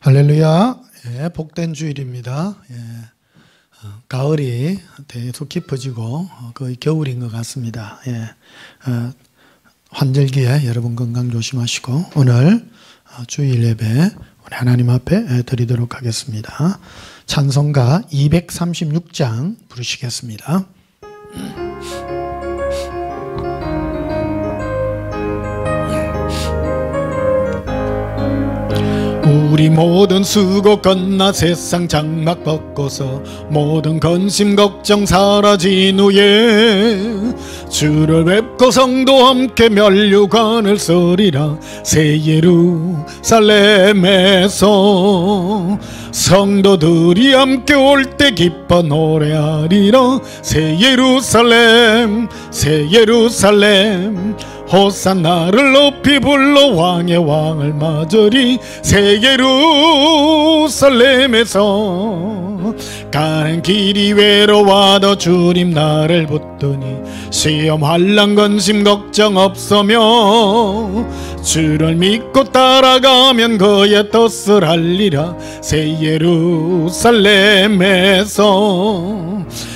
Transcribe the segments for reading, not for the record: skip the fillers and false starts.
할렐루야. 예, 복된 주일입니다. 예, 가을이 계속 깊어지고 거의 겨울인 것 같습니다. 예, 환절기에 여러분 건강 조심하시고 오늘 주일 예배 우리 하나님 앞에 드리도록 하겠습니다. 찬송가 236장 부르시겠습니다. 우리 모든 수고 끝나 세상 장막 벗고서 모든 근심 걱정 사라진 후에 주를 뵙고 성도 함께 면류관을 서리라. 새 예루살렘에서 성도들이 함께 올 때 기뻐 노래하리라. 새 예루살렘 새 예루살렘 호산나를 높이 불러 왕의 왕을 맞으리. 새 예루살렘에서 가는 길이 외로워도 주님 나를 붙드니 시험 환난 근심 걱정 없으며 주를 믿고 따라가면 그의 뜻을 알리라. 새 예루살렘에서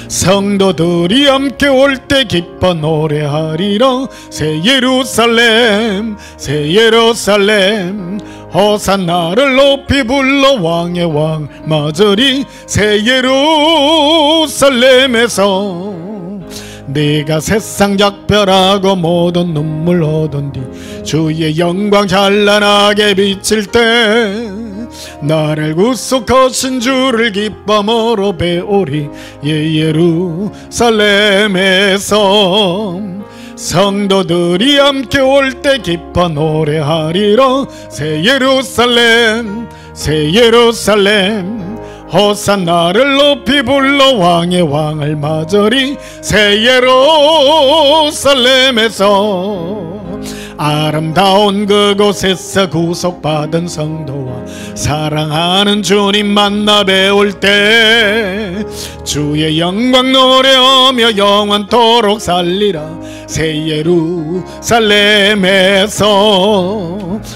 성도들이 함께 올 때 기뻐 노래하리라. 새 예루살렘 새 예루살렘 호산나를 높이 불러 왕의 왕 맞으리. 새 예루살렘에서 네가 세상 작별하고 모든 눈물 얻은 뒤 주의 영광 찬란하게 비칠 때 나를 구속하신 주를 기쁨으로 배우리. 예루살렘에서 성도들이 함께 올 때 기뻐 노래하리라. 새 예루살렘 새 예루살렘 호산나를 높이 불러 왕의 왕을 맞으리. 새 예루살렘에서 아름다운 그곳에서 구속받은 성도와 사랑하는 주님 만나 배울 때 주의 영광 노래하며 영원토록 살리라. 새 예루살렘에서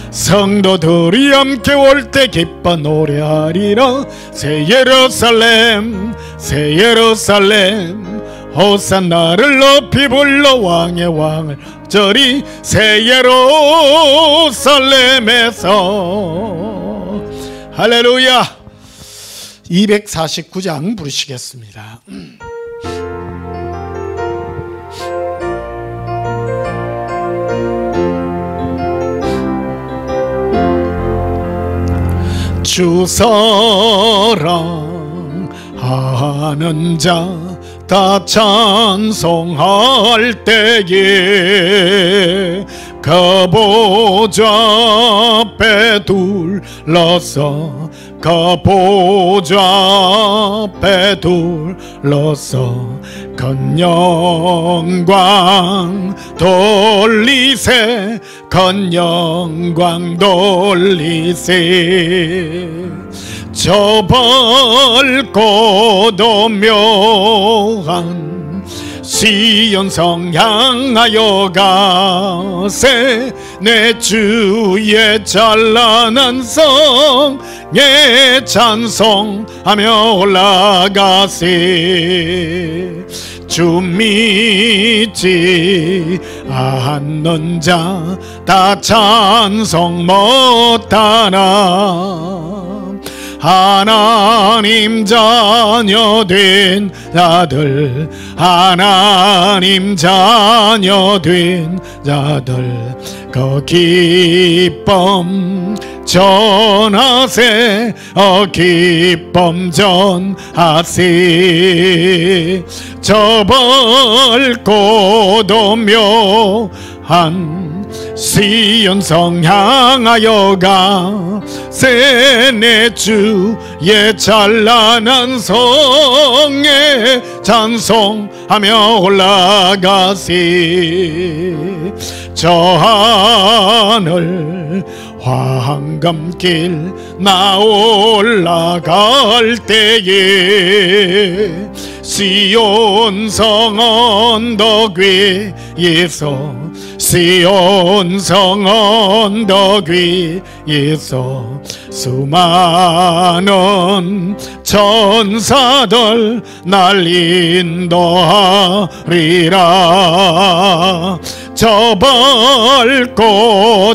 성도들이 함께 올 때 기뻐 노래하리라. 새 예루살렘 새 예루살렘 호산나를 높이 불러 왕의 왕을 저리. 새 예루살렘에서 할렐루야. 249장 부르시겠습니다. 주 사랑하는 자 다 찬송할 때에 그 보좌 앞에 둘러서 그 보좌 앞에 둘러서 큰 영광 돌리세 큰 영광 돌리세. 저 밝고도 묘한 시온성 향하여 가세. 내 주의 찬란한 성에 찬송하며 올라가세. 주 믿지 않는 자 다 찬송 못하나. 하나님 자녀 된 자들 하나님 자녀 된 자들 그 기쁨 전하세. 기쁨 전하세. 저 밝고도 묘한 시온성 향하여 가세. 내 주의 찬란한 성에 찬송하며 올라가세. 저 하늘 황금길 나 올라갈 때에 시온성 언덕 위에서 시온성 언덕 위에서 수많은 천사들 날 인도하리라. 저 밝고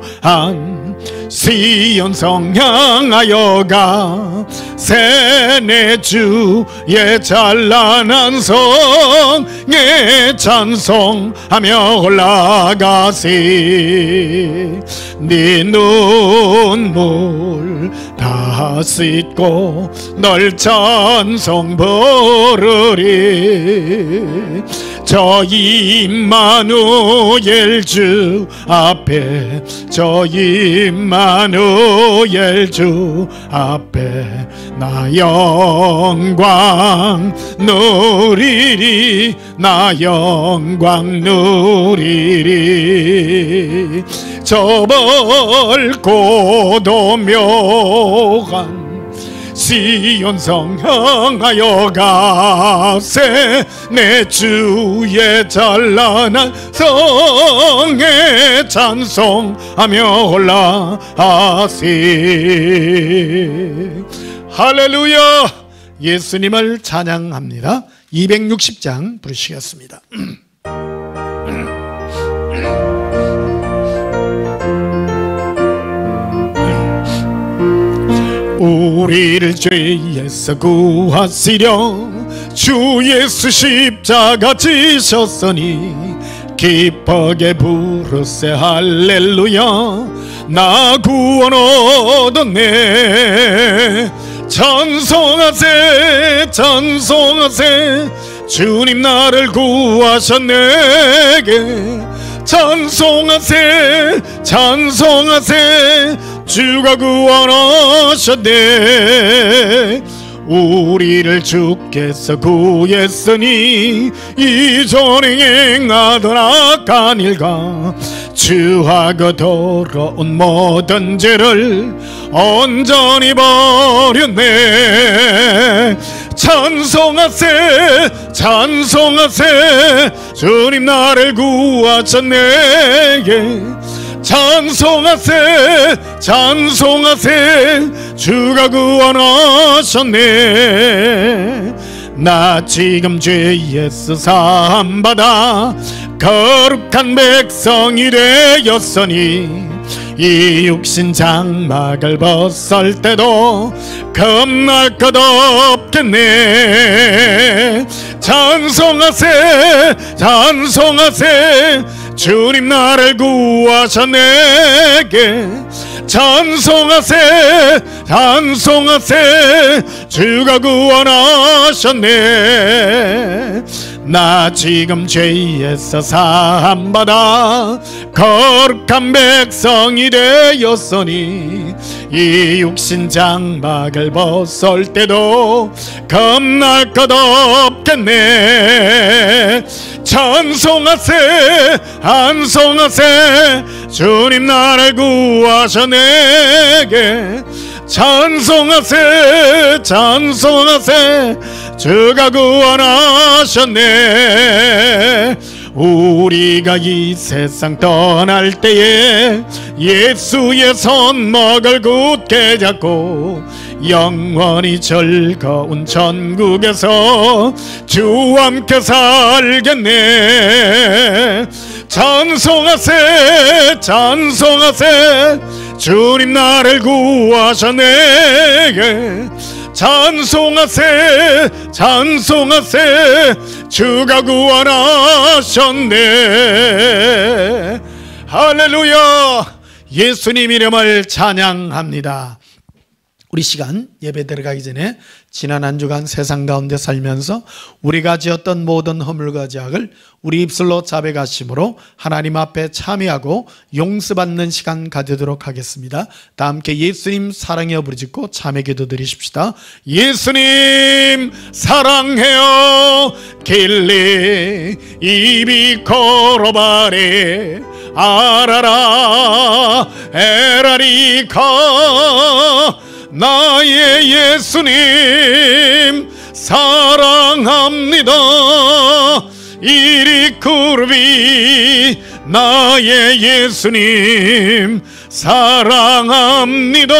묘한 시온성 향하여가 세네 주의 찬란한 성에 찬송하며 올라가시. 네 눈물 다 씻고 널 찬송 부르리. 저 임마누엘 주 앞에, 저 임마누엘 주 앞에 나 영광 누리리, 나 영광 누리리. 저 밝고도 묘한 시온성 향하여 가세. 내 주의 찬란한 성에 찬송하며 올라가세. 할렐루야. 예수님을 찬양합니다. 260장 부르시겠습니다. 우리를 죄에서 구하시려 주 예수 십자가 지셨으니 기쁘게 부르세 할렐루야. 나 구원 얻었네. 찬송하세 찬송하세. 주님 나를 구하셨네. 찬송하세 찬송하세. 주가 구원하셨네. 우리를 주께서 구했으니 이전에 행하던 악한 일과 주하고 더러운 모든 죄를 온전히 버렸네. 찬송하세 찬송하세. 주님 나를 구하셨네. 찬송하세 찬송하세. 주가 구원하셨네. 나 지금 죄에서 사함받아 거룩한 백성이 되었으니 이 육신 장막을 벗을 때도 겁날 것 없겠네. 찬송하세 찬송하세. 주님 나를 구하셨네. 찬송하세 찬송하세. 주가 구원하셨네. 나 지금 죄에서 사함받아 거룩한 백성이 되었으니 이 육신 장막을 벗을 때도 겁날 것 없겠네. 찬송하세 찬송하세. 주님 나를 구하셨네. 찬송하세 찬송하세. 주가 구원하셨네. 우리가 이 세상 떠날 때에 예수의 손목을 굳게 잡고 영원히 즐거운 천국에서 주와 함께 살겠네. 찬송하세 찬송하세. 주님 나를 구하셨네. 찬송하세 찬송하세. 주가 구원하셨네. 할렐루야. 예수님 이름을 찬양합니다. 우리 시간 예배 들어가기 전에 지난 한 주간 세상 가운데 살면서 우리가 지었던 모든 허물과 죄악을 우리 입술로 자백하심으로 하나님 앞에 참여하고 용서받는 시간 가지도록 하겠습니다. 다 함께 예수님 사랑해요 부르짖고 참회 기도 드리십시다. 예수님 사랑해요 길리 이비 코로바레 아라라 에라리카. 나의 예수님 사랑합니다. 이리 구르비 나의 예수님 사랑합니다.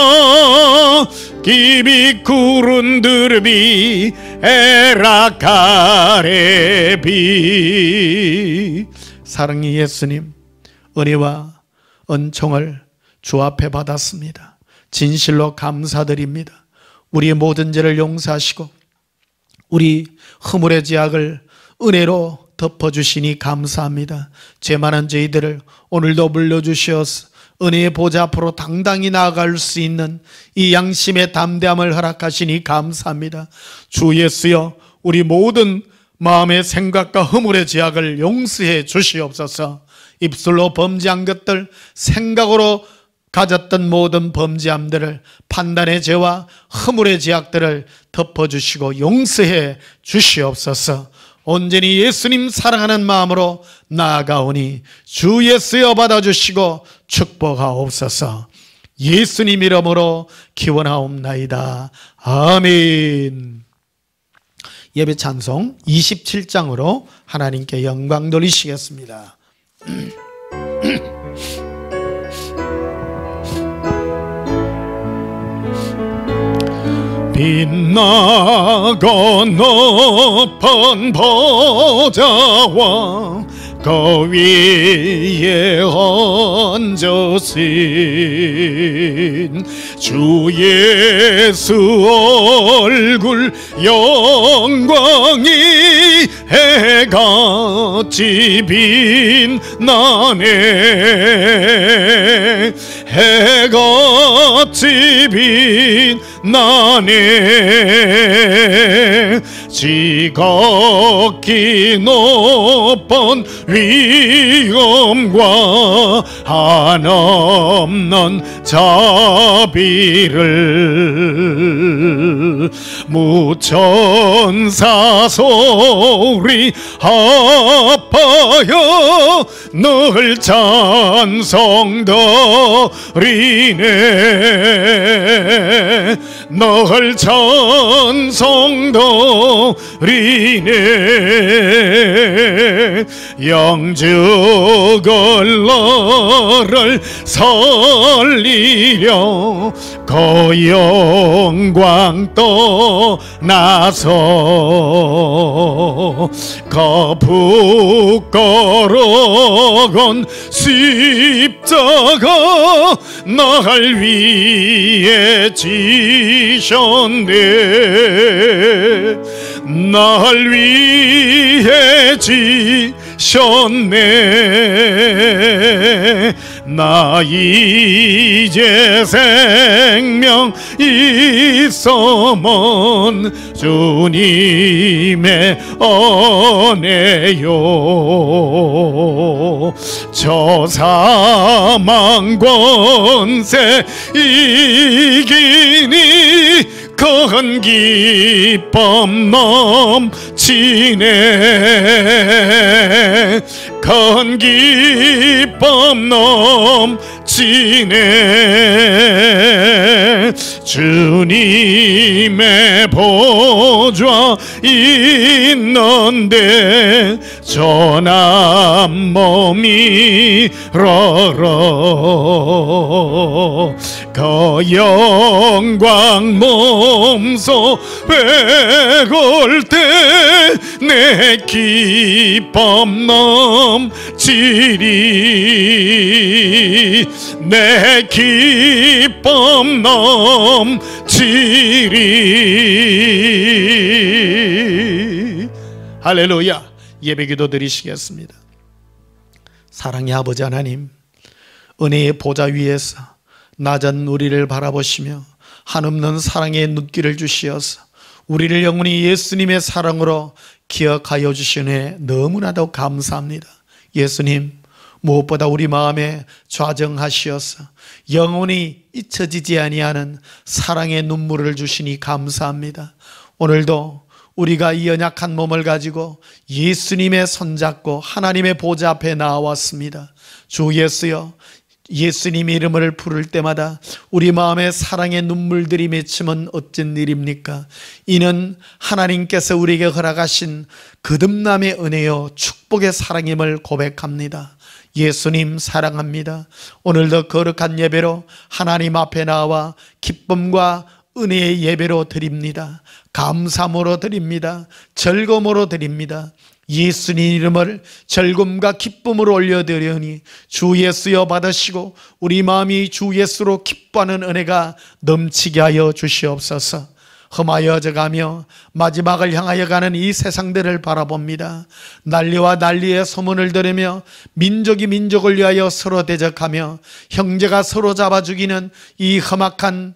기비 구른드르비 에라카레비. 사랑의 예수님, 은혜와 은총을 주 앞에 받았습니다. 진실로 감사드립니다. 우리의 모든 죄를 용서하시고 우리 허물의 죄악을 은혜로 덮어주시니 감사합니다. 죄 많은 저희들을 오늘도 물려주시어서 은혜의 보좌 앞으로 당당히 나아갈 수 있는 이 양심의 담대함을 허락하시니 감사합니다. 주 예수여, 우리 모든 마음의 생각과 허물의 죄악을 용서해 주시옵소서. 입술로 범죄한 것들, 생각으로 가졌던 모든 범죄함들을, 판단의 죄와 허물의 죄악들을 덮어주시고 용서해 주시옵소서. 온전히 예수님 사랑하는 마음으로 나아가오니 주 예수여 받아주시고 축복하옵소서. 예수님 이름으로 기원하옵나이다. 아멘. 예배 찬송 27장으로 하나님께 영광 돌리시겠습니다. 빛나고 높은 보좌와 그 위에 얹으신 주 예수 얼굴 영광이 해같이 빛나네. 해같이 빛나네. 지극히 높은 위엄과 한없는 자비를 무천사 소리 합하여 늘 찬송드리네. 늘 찬송드리네. 영죽을 너를 살리려 그 영광 떠나서 그 부끄러운 십자가 날 위해 지셨네. 날 위해 지셨네. 나 이제 생명 있어먼 주님의 은혜요. 저 사망 권세 이기니 큰 기쁨 넘치네. 큰 기쁨 넘치네. 주님의 보좌 있는데 전한 몸이 러러 그 영광 몸소 배울 때 내 기쁨 넘치리. 내 기쁨 넘치리. 할렐루야. 예배기도 드리시겠습니다. 사랑의 아버지 하나님, 은혜의 보좌 위에서 낮은 우리를 바라보시며 한없는 사랑의 눈길을 주시어서 우리를 영원히 예수님의 사랑으로 기억하여 주시네 너무나도 감사합니다. 예수님, 무엇보다 우리 마음에 좌정하시어서 영원히 잊혀지지 아니하는 사랑의 눈물을 주시니 감사합니다. 오늘도 우리가 이 연약한 몸을 가지고 예수님의 손잡고 하나님의 보좌 앞에 나왔습니다. 주 예수여, 예수님 이름을 부를 때마다 우리 마음에 사랑의 눈물들이 맺히면 어쩐 일입니까? 이는 하나님께서 우리에게 허락하신 거듭남의 은혜요 축복의 사랑임을 고백합니다. 예수님 사랑합니다. 오늘도 거룩한 예배로 하나님 앞에 나와 기쁨과 은혜의 예배로 드립니다. 감사함으로 드립니다. 즐거움으로 드립니다. 예수님 이름을 즐거움과 기쁨으로 올려드리니 주 예수여 받으시고 우리 마음이 주 예수로 기뻐하는 은혜가 넘치게 하여 주시옵소서. 험하여져 가며 마지막을 향하여 가는 이 세상들을 바라봅니다. 난리와 난리의 소문을 들으며 민족이 민족을 위하여 서로 대적하며 형제가 서로 잡아 죽이는 이 험악한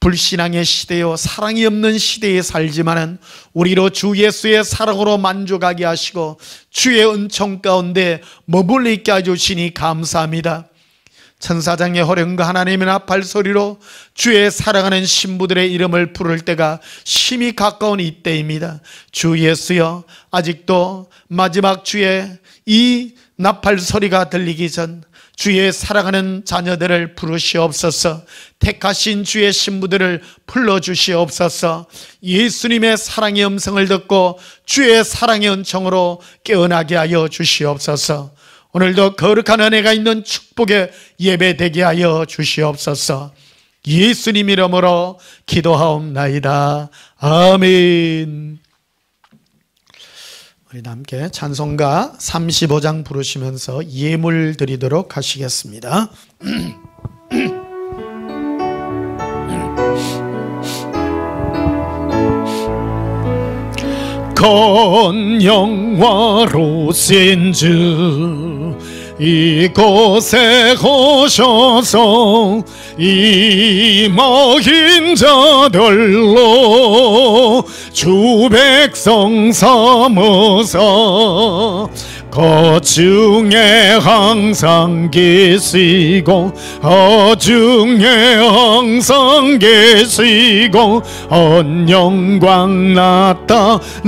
불신앙의 시대요 사랑이 없는 시대에 살지만은 우리로 주 예수의 사랑으로 만족하게 하시고 주의 은총 가운데 머물러 있게 해주시니 감사합니다. 천사장의 호령과 하나님의 나팔 소리로 주의 사랑하는 신부들의 이름을 부를 때가 심히 가까운 이때입니다. 주 예수여, 아직도 마지막 주의 이 나팔 소리가 들리기 전 주의 사랑하는 자녀들을 부르시옵소서. 택하신 주의 신부들을 불러주시옵소서. 예수님의 사랑의 음성을 듣고 주의 사랑의 은총으로 깨어나게 하여 주시옵소서. 오늘도 거룩한 은혜가 있는 축복의 예배 되게 하여 주시옵소서. 예수님 이름으로 기도하옵나이다. 아멘. 우리 함께 찬송가 35장 부르시면서 예물 드리도록 하시겠습니다. 건영화로신 주 이곳에 오셔서 이마인 자들로 주 백성 삼으사 거중에 항상 계시고 어중에 항상 계시고 언영광 나타내소서.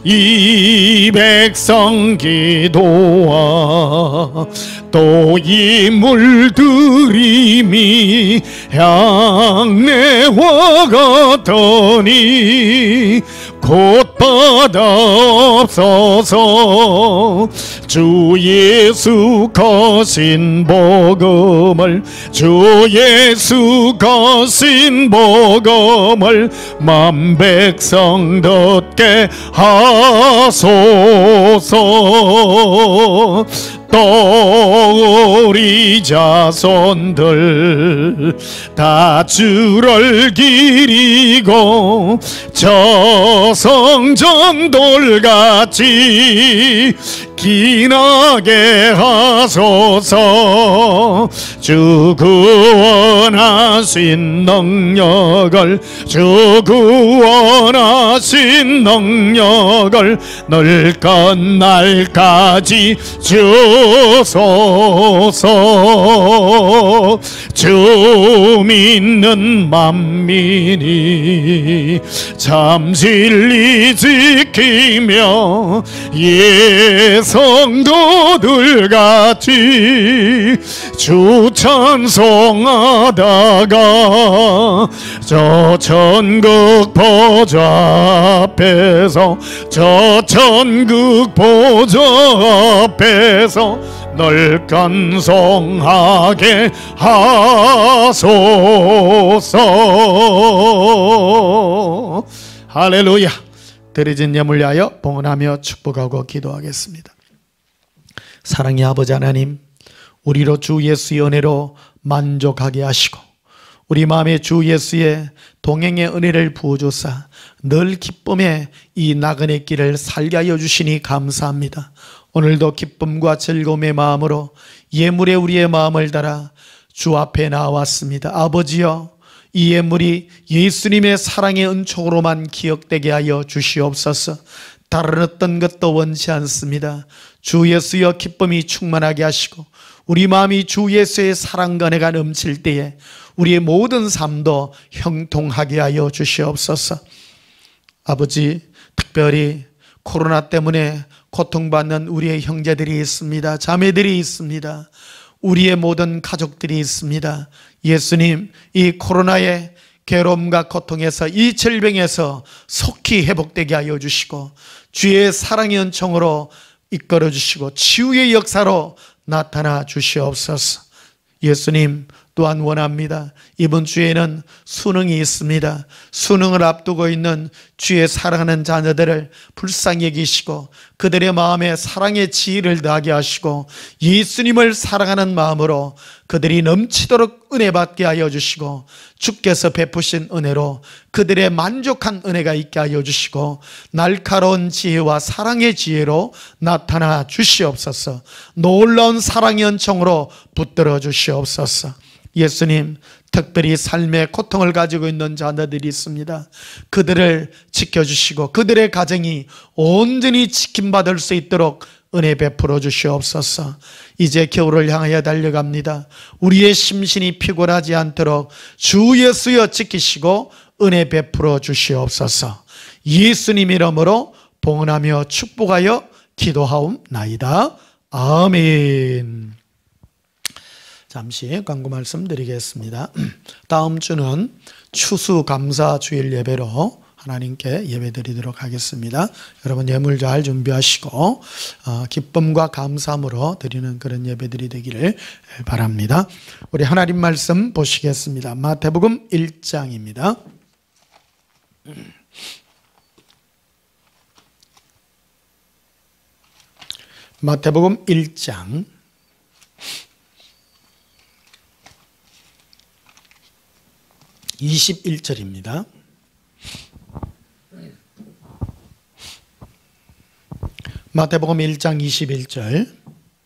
이 백성 기도와 또 이 물들임이 향내와 같으니 곧 받아옵소서. 주 예수 거신 복음을 주 예수 거신 복음을 만 백성 듣게 하소서. 또 우리 자손들 다 주를 기리고 저성전 돌같이 기나게 하소서. 주 구원하신 능력을 주 구원하신 능력을 늘 끝날까지 주소서. 주 믿는 만민이 참 진리 지키며 성도들같이 주 찬송하다가 저 천국 보좌 앞에서 저 천국 보좌 앞에서 널 간송하게 하소서. 할렐루야. 드려진 예물 위하여 봉헌하며 축복하고 기도하겠습니다. 사랑의 아버지 하나님, 우리로 주 예수의 은혜로 만족하게 하시고 우리 마음에 주 예수의 동행의 은혜를 부어주사 늘 기쁨의 이 나그네 길을 살게 하여 주시니 감사합니다. 오늘도 기쁨과 즐거움의 마음으로 예물에 우리의 마음을 달아 주 앞에 나왔습니다. 아버지여, 이 예물이 예수님의 사랑의 은총으로만 기억되게 하여 주시옵소서. 다른 어떤 것도 원치 않습니다. 주 예수여, 기쁨이 충만하게 하시고 우리 마음이 주 예수의 사랑과 은혜가 넘칠 때에 우리의 모든 삶도 형통하게 하여 주시옵소서. 아버지, 특별히 코로나 때문에 고통받는 우리의 형제들이 있습니다. 자매들이 있습니다. 우리의 모든 가족들이 있습니다. 예수님, 이 코로나의 괴로움과 고통에서, 이 질병에서 속히 회복되게 하여 주시고 주의 사랑의 은총으로 이끌어 주시고 치유의 역사로 나타나 주시옵소서. 예수님, 또한 원합니다. 이번 주에는 수능이 있습니다. 수능을 앞두고 있는 주의 사랑하는 자녀들을 불쌍히 여기시고 그들의 마음에 사랑의 지혜를 더하게 하시고 예수님을 사랑하는 마음으로 그들이 넘치도록 은혜 받게 하여 주시고 주께서 베푸신 은혜로 그들의 만족한 은혜가 있게 하여 주시고 날카로운 지혜와 사랑의 지혜로 나타나 주시옵소서. 놀라운 사랑의 은총으로 붙들어 주시옵소서. 예수님, 특별히 삶의 고통을 가지고 있는 자녀들이 있습니다. 그들을 지켜주시고 그들의 가정이 온전히 지킴받을 수 있도록 은혜 베풀어 주시옵소서. 이제 겨울을 향하여 달려갑니다. 우리의 심신이 피곤하지 않도록 주 예수여 지키시고 은혜 베풀어 주시옵소서. 예수님 이름으로 봉헌하며 축복하여 기도하옵나이다. 아멘. 잠시 광고 말씀 드리겠습니다. 다음 주는 추수감사 주일 예배로 하나님께 예배 드리도록 하겠습니다. 여러분 예물 잘 준비하시고 기쁨과 감사함으로 드리는 그런 예배들이 되기를 바랍니다. 우리 하나님 말씀 보시겠습니다. 마태복음 1장입니다. 마태복음 1장 21절입니다. 마태복음 1장 21절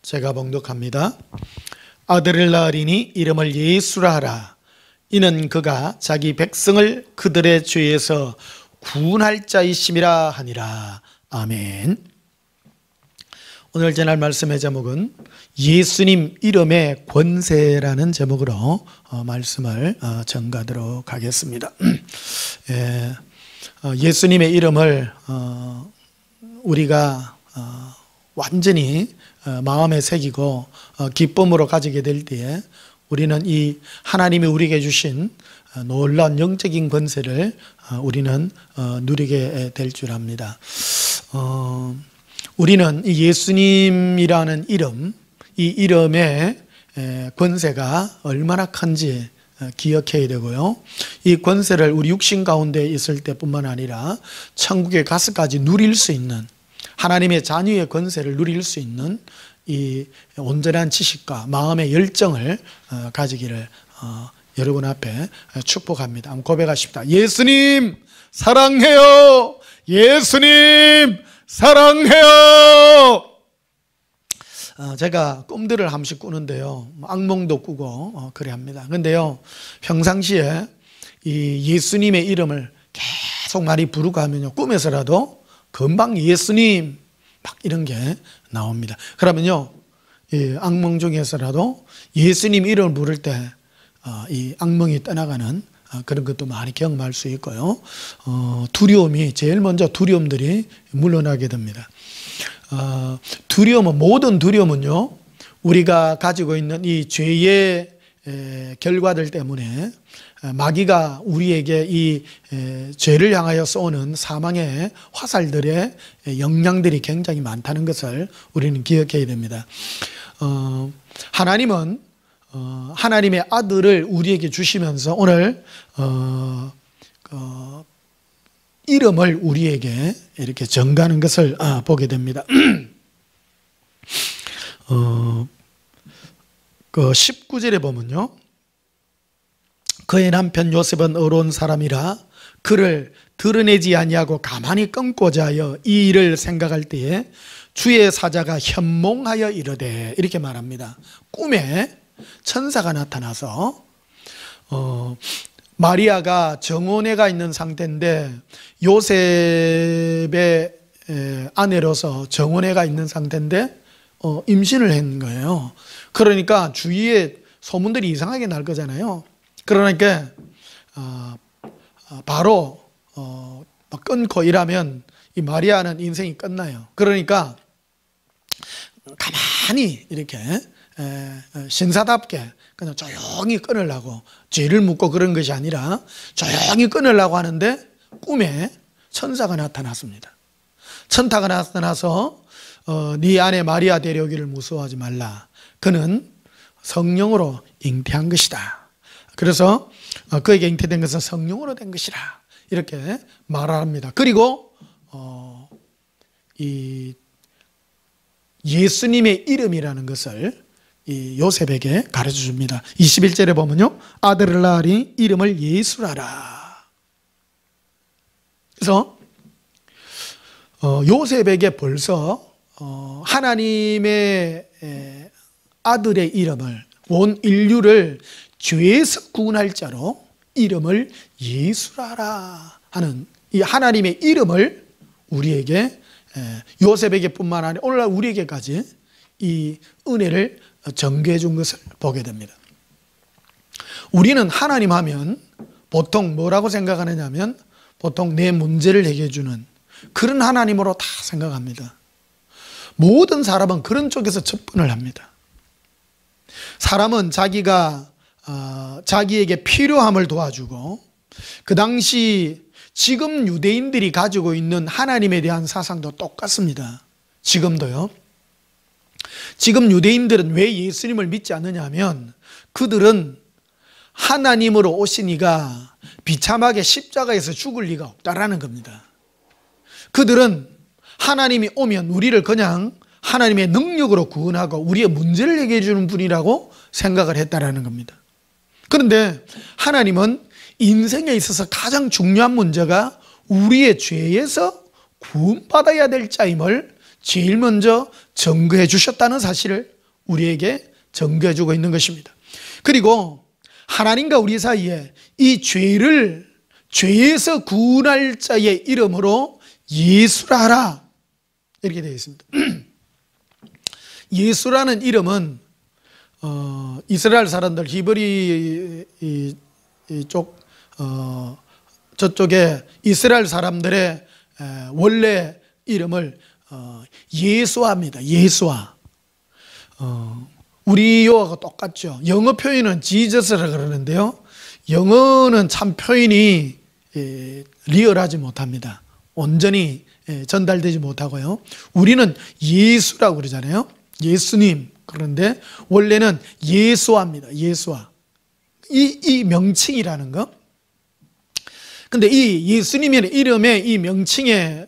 제가 봉독합니다. 아들을 낳으리니 이름을 예수라 하라. 이는 그가 자기 백성을 그들의 죄에서 구원할 자이심이라 하니라. 아멘. 오늘 전할 말씀의 제목은 예수님 이름의 권세라는 제목으로 말씀을 전가하도록 하겠습니다. 예수님의 이름을 우리가 완전히 마음에 새기고 기쁨으로 가지게 될 때에 우리는 이 하나님이 우리에게 주신 놀라운 영적인 권세를 우리는 누리게 될 줄 압니다. 우리는 이 예수님이라는 이름, 이 이름의 권세가 얼마나 큰지 기억해야 되고요. 이 권세를 우리 육신 가운데 있을 때뿐만 아니라 천국에 가서까지 누릴 수 있는, 하나님의 자녀의 권세를 누릴 수 있는 이 온전한 지식과 마음의 열정을 가지기를 여러분 앞에 축복합니다. 한번 고백하십니다. 예수님 사랑해요. 예수님 사랑해요. 제가 꿈들을 한 번씩 꾸는데요, 악몽도 꾸고 그래 합니다. 근데요, 평상시에 이 예수님의 이름을 계속 많이 부르고 하면요, 꿈에서라도 금방 예수님 막 이런 게 나옵니다. 그러면요, 이 악몽 중에서라도 예수님 이름을 부를 때 이 악몽이 떠나가는 그런 것도 많이 경험할 수 있고요. 두려움이, 제일 먼저 두려움들이 물러나게 됩니다. 두려움은, 모든 두려움은요, 우리가 가지고 있는 이 죄의 결과들 때문에 마귀가 우리에게 이 죄를 향하여 쏘는 사망의 화살들의 영향들이 굉장히 많다는 것을 우리는 기억해야 됩니다. 하나님은 하나님의 아들을 우리에게 주시면서 오늘 이름을 우리에게 이렇게 전가하는 것을 보게 됩니다. 그 19절에 보면요, 그의 남편 요셉은 어려운 사람이라 그를 드러내지 아니하고 가만히 끊고자 하여 이 일을 생각할 때에 주의 사자가 현몽하여 이르되, 이렇게 말합니다. 꿈에 천사가 나타나서 마리아가 정원에가 있는 상태인데 요셉의 아내로서 정원에가 있는 상태인데 임신을 한 거예요. 그러니까 주위에 소문들이 이상하게 날 거잖아요. 그러니까 바로 끊고 일하면 이 마리아는 인생이 끝나요. 그러니까 가만히 이렇게 신사답게 그냥 조용히 끊으려고, 죄를 묻고 그런 것이 아니라 조용히 끊으려고 하는데 꿈에 천사가 나타났습니다. 천사가 나타나서 네 아내 마리아 데려오기를 무서워하지 말라. 그는 성령으로 잉태한 것이다. 그래서 그에게 잉태된 것은 성령으로 된 것이라 이렇게 말합니다. 그리고 이 예수님의 이름이라는 것을 이 요셉에게 가르쳐 줍니다. 21절에 보면요, 아들을 낳으니 이름을 예수라라. 그래서 요셉에게 벌써 하나님의 아들의 이름을, 온 인류를 죄에서 구원할 자로 이름을 예수라라 하는 이 하나님의 이름을 우리에게, 요셉에게 뿐만 아니라 오늘날 우리에게까지 이 은혜를 전개해 준 것을 보게 됩니다. 우리는 하나님 하면 보통 뭐라고 생각하느냐 하면 보통 내 문제를 해결해 주는 그런 하나님으로 다 생각합니다. 모든 사람은 그런 쪽에서 접근을 합니다. 사람은 자기가 자기에게 필요함을 도와주고, 그 당시 지금 유대인들이 가지고 있는 하나님에 대한 사상도 똑같습니다. 지금도요. 지금 유대인들은 왜 예수님을 믿지 않느냐 하면 그들은 하나님으로 오신 이가 비참하게 십자가에서 죽을 리가 없다라는 겁니다. 그들은 하나님이 오면 우리를 그냥 하나님의 능력으로 구원하고 우리의 문제를 해결해 주는 분이라고 생각을 했다라는 겁니다. 그런데 하나님은 인생에 있어서 가장 중요한 문제가 우리의 죄에서 구원받아야 될 자임을 제일 먼저 증거해 주셨다는 사실을 우리에게 증거해 주고 있는 것입니다. 그리고 하나님과 우리 사이에 이 죄에서 구원할 자의 이름으로 예수라 하라 이렇게 되어 있습니다. 예수라는 이름은 이스라엘 사람들, 히브리 쪽 저쪽에 이스라엘 사람들의 원래 이름을 예수아입니다. 예수아. 우리와 똑같죠. 영어 표현은 지저스라 그러는데요, 영어는 참 표현이 리얼하지 못합니다. 온전히 전달되지 못하고요. 우리는 예수라고 그러잖아요. 예수님. 그런데 원래는 예수아입니다. 예수아. 이 명칭이라는 거. 근데 이 예수님의 이름의 이 명칭에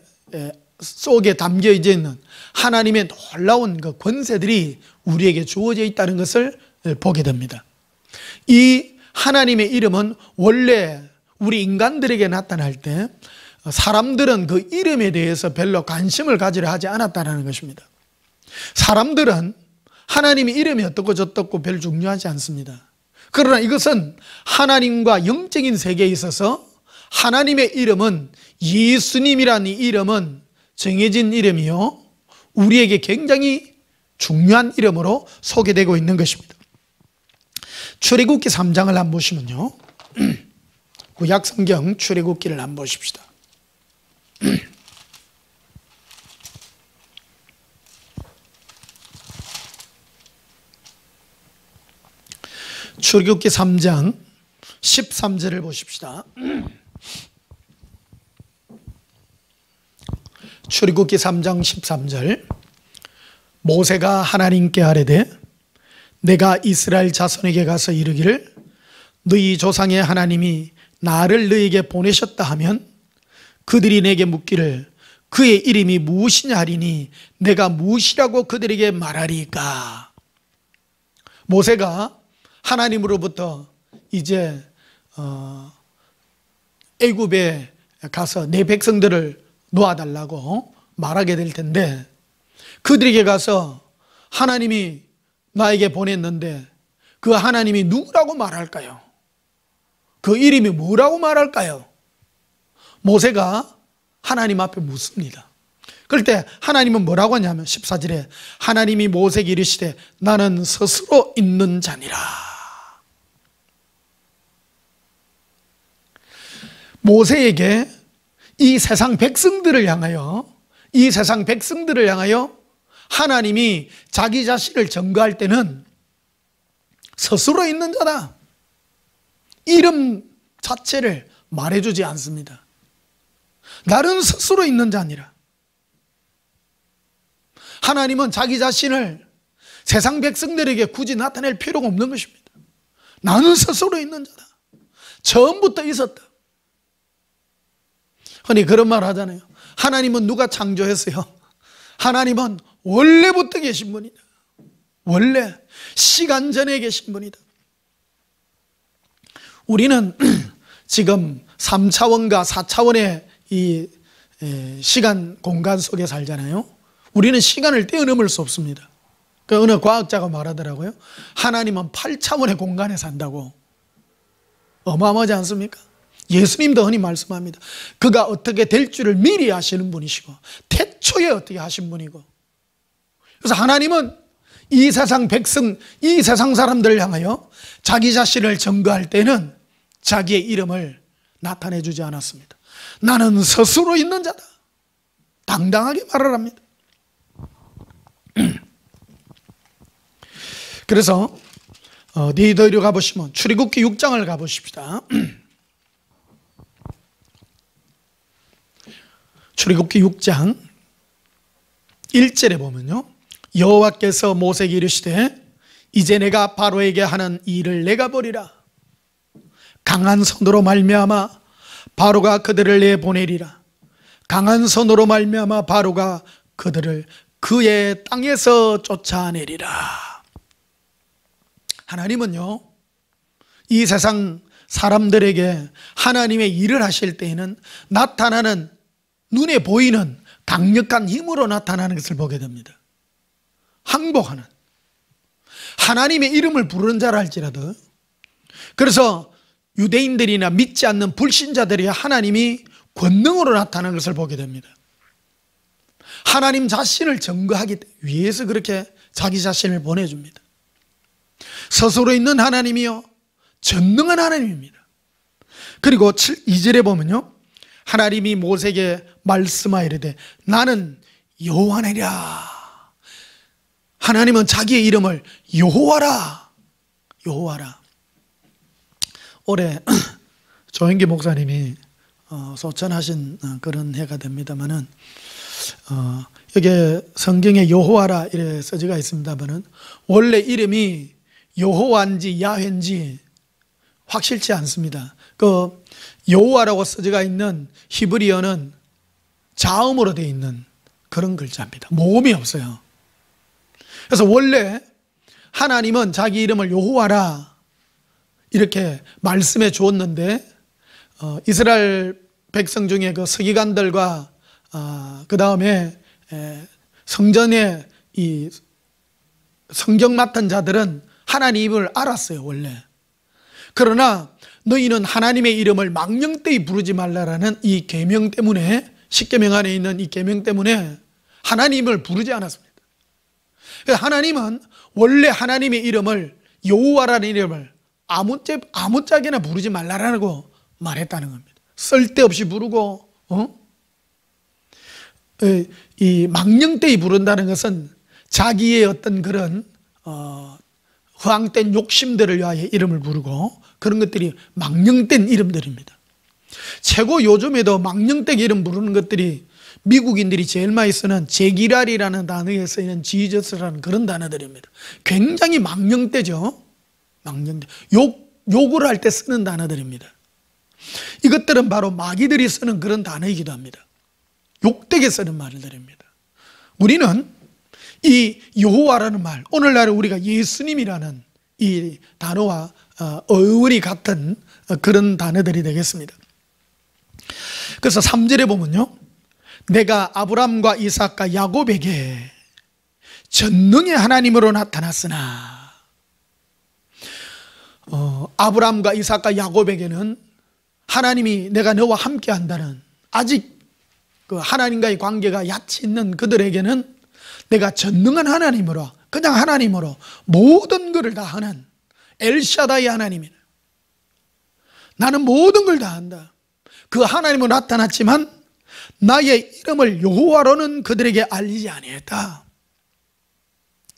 속에 담겨 있는 하나님의 놀라운 그 권세들이 우리에게 주어져 있다는 것을 보게 됩니다. 이 하나님의 이름은 원래 우리 인간들에게 나타날 때 사람들은 그 이름에 대해서 별로 관심을 가지려 하지 않았다는 것입니다. 사람들은 하나님의 이름이 어떻고 저떻고 별 중요하지 않습니다. 그러나 이것은 하나님과 영적인 세계에 있어서 하나님의 이름은, 예수님이라는 이 이름은 정해진 이름이요, 우리에게 굉장히 중요한 이름으로 소개되고 있는 것입니다. 출애굽기 3장을 한번 보시면요, 구약성경 출애굽기를 한번 보십시다. 출애굽기 3장 13절을 보십시다. 출애굽기 3장 13절. 모세가 하나님께 아뢰되 내가 이스라엘 자손에게 가서 이르기를 너희 조상의 하나님이 나를 너희에게 보내셨다 하면 그들이 내게 묻기를 그의 이름이 무엇이냐 하리니 내가 무엇이라고 그들에게 말하리까. 모세가 하나님으로부터 이제 애굽에 가서 내 백성들을 놓아달라고 말하게 될 텐데, 그들에게 가서 하나님이 나에게 보냈는데 그 하나님이 누구라고 말할까요? 그 이름이 뭐라고 말할까요? 모세가 하나님 앞에 묻습니다. 그럴 때 하나님은 뭐라고 하냐면 14절에 하나님이 모세에게 이르시되 나는 스스로 있는 자니라. 모세에게 이 세상 백성들을 향하여 하나님이 자기 자신을 증거할 때는 스스로 있는 자다, 이름 자체를 말해주지 않습니다. 나는 스스로 있는 자니라. 하나님은 자기 자신을 세상 백성들에게 굳이 나타낼 필요가 없는 것입니다. 나는 스스로 있는 자다, 처음부터 있었다. 흔히 그런 말 하잖아요. 하나님은 누가 창조했어요? 하나님은 원래부터 계신 분이다. 원래 시간 전에 계신 분이다. 우리는 지금 3차원과 4차원의 이 시간 공간 속에 살잖아요. 우리는 시간을 뛰어넘을 수 없습니다. 그 어느 과학자가 말하더라고요. 하나님은 8차원의 공간에 산다고. 어마어마하지 않습니까? 예수님도 흔히 말씀합니다. 그가 어떻게 될 줄을 미리 아시는 분이시고 태초에 어떻게 하신 분이고, 그래서 하나님은 이 세상 백성, 이 세상 사람들을 향하여 자기 자신을 증거할 때는 자기의 이름을 나타내 주지 않았습니다. 나는 스스로 있는 자다, 당당하게 말을 합니다. 그래서 너희들 가보시면 출애굽기 6장을 가보십시다. 출애굽기 6장 1절에 보면요, 여호와께서 모세에게 이르시되 이제 내가 바로에게 하는 일을 내가 보리라. 강한 손으로 말미암아 바로가 그들을 내보내리라. 강한 손으로 말미암아 바로가 그들을 그의 땅에서 쫓아내리라. 하나님은요, 이 세상 사람들에게 하나님의 일을 하실 때에는 나타나는, 눈에 보이는 강력한 힘으로 나타나는 것을 보게 됩니다. 항복하는, 하나님의 이름을 부르는 자라 할지라도. 그래서 유대인들이나 믿지 않는 불신자들이 하나님이 권능으로 나타나는 것을 보게 됩니다. 하나님 자신을 증거하기 위해서 그렇게 자기 자신을 보내줍니다. 스스로 있는 하나님이요 전능한 하나님입니다. 그리고 2절에 보면요, 하나님이 모세에게 말씀하이르되 나는 여호와니라. 하나님은 자기의 이름을 여호와라, 여호와라. 올해 조영기 목사님이 소천하신 그런 해가 됩니다만은 여기 성경에 여호와라 이래 써지가 있습니다만은 원래 이름이 여호와인지 야훼인지 확실치 않습니다. 그 여호와라고 써지가 있는 히브리어는 자음으로 되어 있는 그런 글자입니다. 모음이 없어요. 그래서 원래 하나님은 자기 이름을 여호와라 이렇게 말씀해 주었는데 이스라엘 백성 중에 그 서기관들과 그 다음에 성전에 이 성경 맡은 자들은 하나님을 알았어요 원래. 그러나 너희는 하나님의 이름을 망령되이 부르지 말라라는 이 계명 때문에, 십계명 안에 있는 이 계명 때문에 하나님을 부르지 않았습니다. 그래서 하나님은 원래 하나님의 이름을, 여호와라는 이름을 아무짝에나 부르지 말라라고 말했다는 겁니다. 쓸데없이 부르고 이 망령되이 부른다는 것은 자기의 어떤 그런 허황된 욕심들을 위하여 이름을 부르고 그런 것들이 망령된 이름들입니다. 최고 요즘에도 망령되게 이름 부르는 것들이 미국인들이 제일 많이 쓰는 제기랄이라는 단어에 쓰이는 지저스라는 그런 단어들입니다. 굉장히 망령되죠. 망령되. 욕을 할 때 쓰는 단어들입니다. 이것들은 바로 마귀들이 쓰는 그런 단어이기도 합니다. 욕되게 쓰는 말들입니다. 우리는 이 여호와라는 말, 오늘날 우리가 예수님이라는 이 단어와 어울이 같은 그런 단어들이 되겠습니다. 그래서 3절에 보면요, 내가 아브람과 이삭과 야곱에게 전능의 하나님으로 나타났으나, 아브람과 이삭과 야곱에게는 하나님이 내가 너와 함께 한다는, 아직 그 하나님과의 관계가 얕이 있는 그들에게는 내가 전능한 하나님으로, 그냥 하나님으로 모든 것을 다 하는 엘샤다이 하나님이다. 나는 모든 걸 다 한다. 그 하나님으로 나타났지만 나의 이름을 여호와로는 그들에게 알리지 아니했다.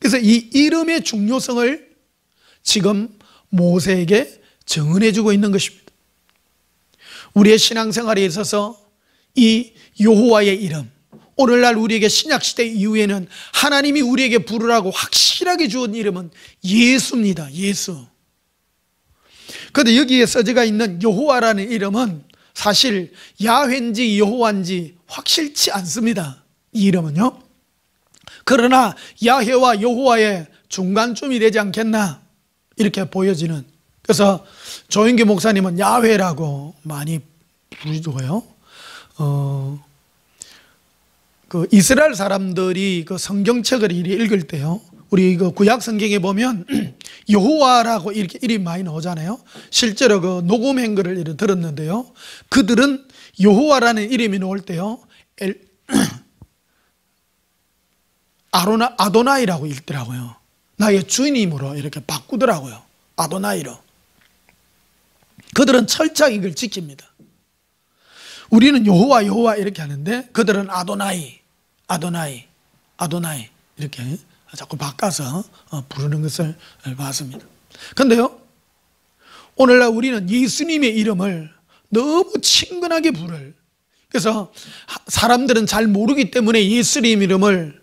그래서 이 이름의 중요성을 지금 모세에게 증언해 주고 있는 것입니다. 우리의 신앙생활에 있어서 이 여호와의 이름, 오늘날 우리에게 신약시대 이후에는 하나님이 우리에게 부르라고 확실하게 주은 이름은 예수입니다. 예수. 그런데 여기에 써져 있는 여호와라는 이름은 사실 야훼인지 여호와인지 확실치 않습니다. 이 이름은요. 그러나 야훼와 여호와의 중간쯤이 되지 않겠나 이렇게 보여지는, 그래서 조인규 목사님은 야훼라고 많이 부르고요. 그 이스라엘 사람들이 그 성경책을 읽을 때요, 우리 그 구약 성경에 보면 여호와라고 이렇게 이름이 많이 나오잖아요. 실제로 그 녹음한 거를 들었는데요, 그들은 여호와라는 이름이 나올 때요 아도나이라고 읽더라고요. 나의 주님으로 이렇게 바꾸더라고요. 아도나이로. 그들은 철저히 이걸 지킵니다. 우리는 여호와 여호와 이렇게 하는데 그들은 아도나이 이렇게 자꾸 바꿔서 부르는 것을 봤습니다. 그런데요, 오늘날 우리는 예수님의 이름을 너무 친근하게 부를, 그래서 사람들은 잘 모르기 때문에 예수님 이름을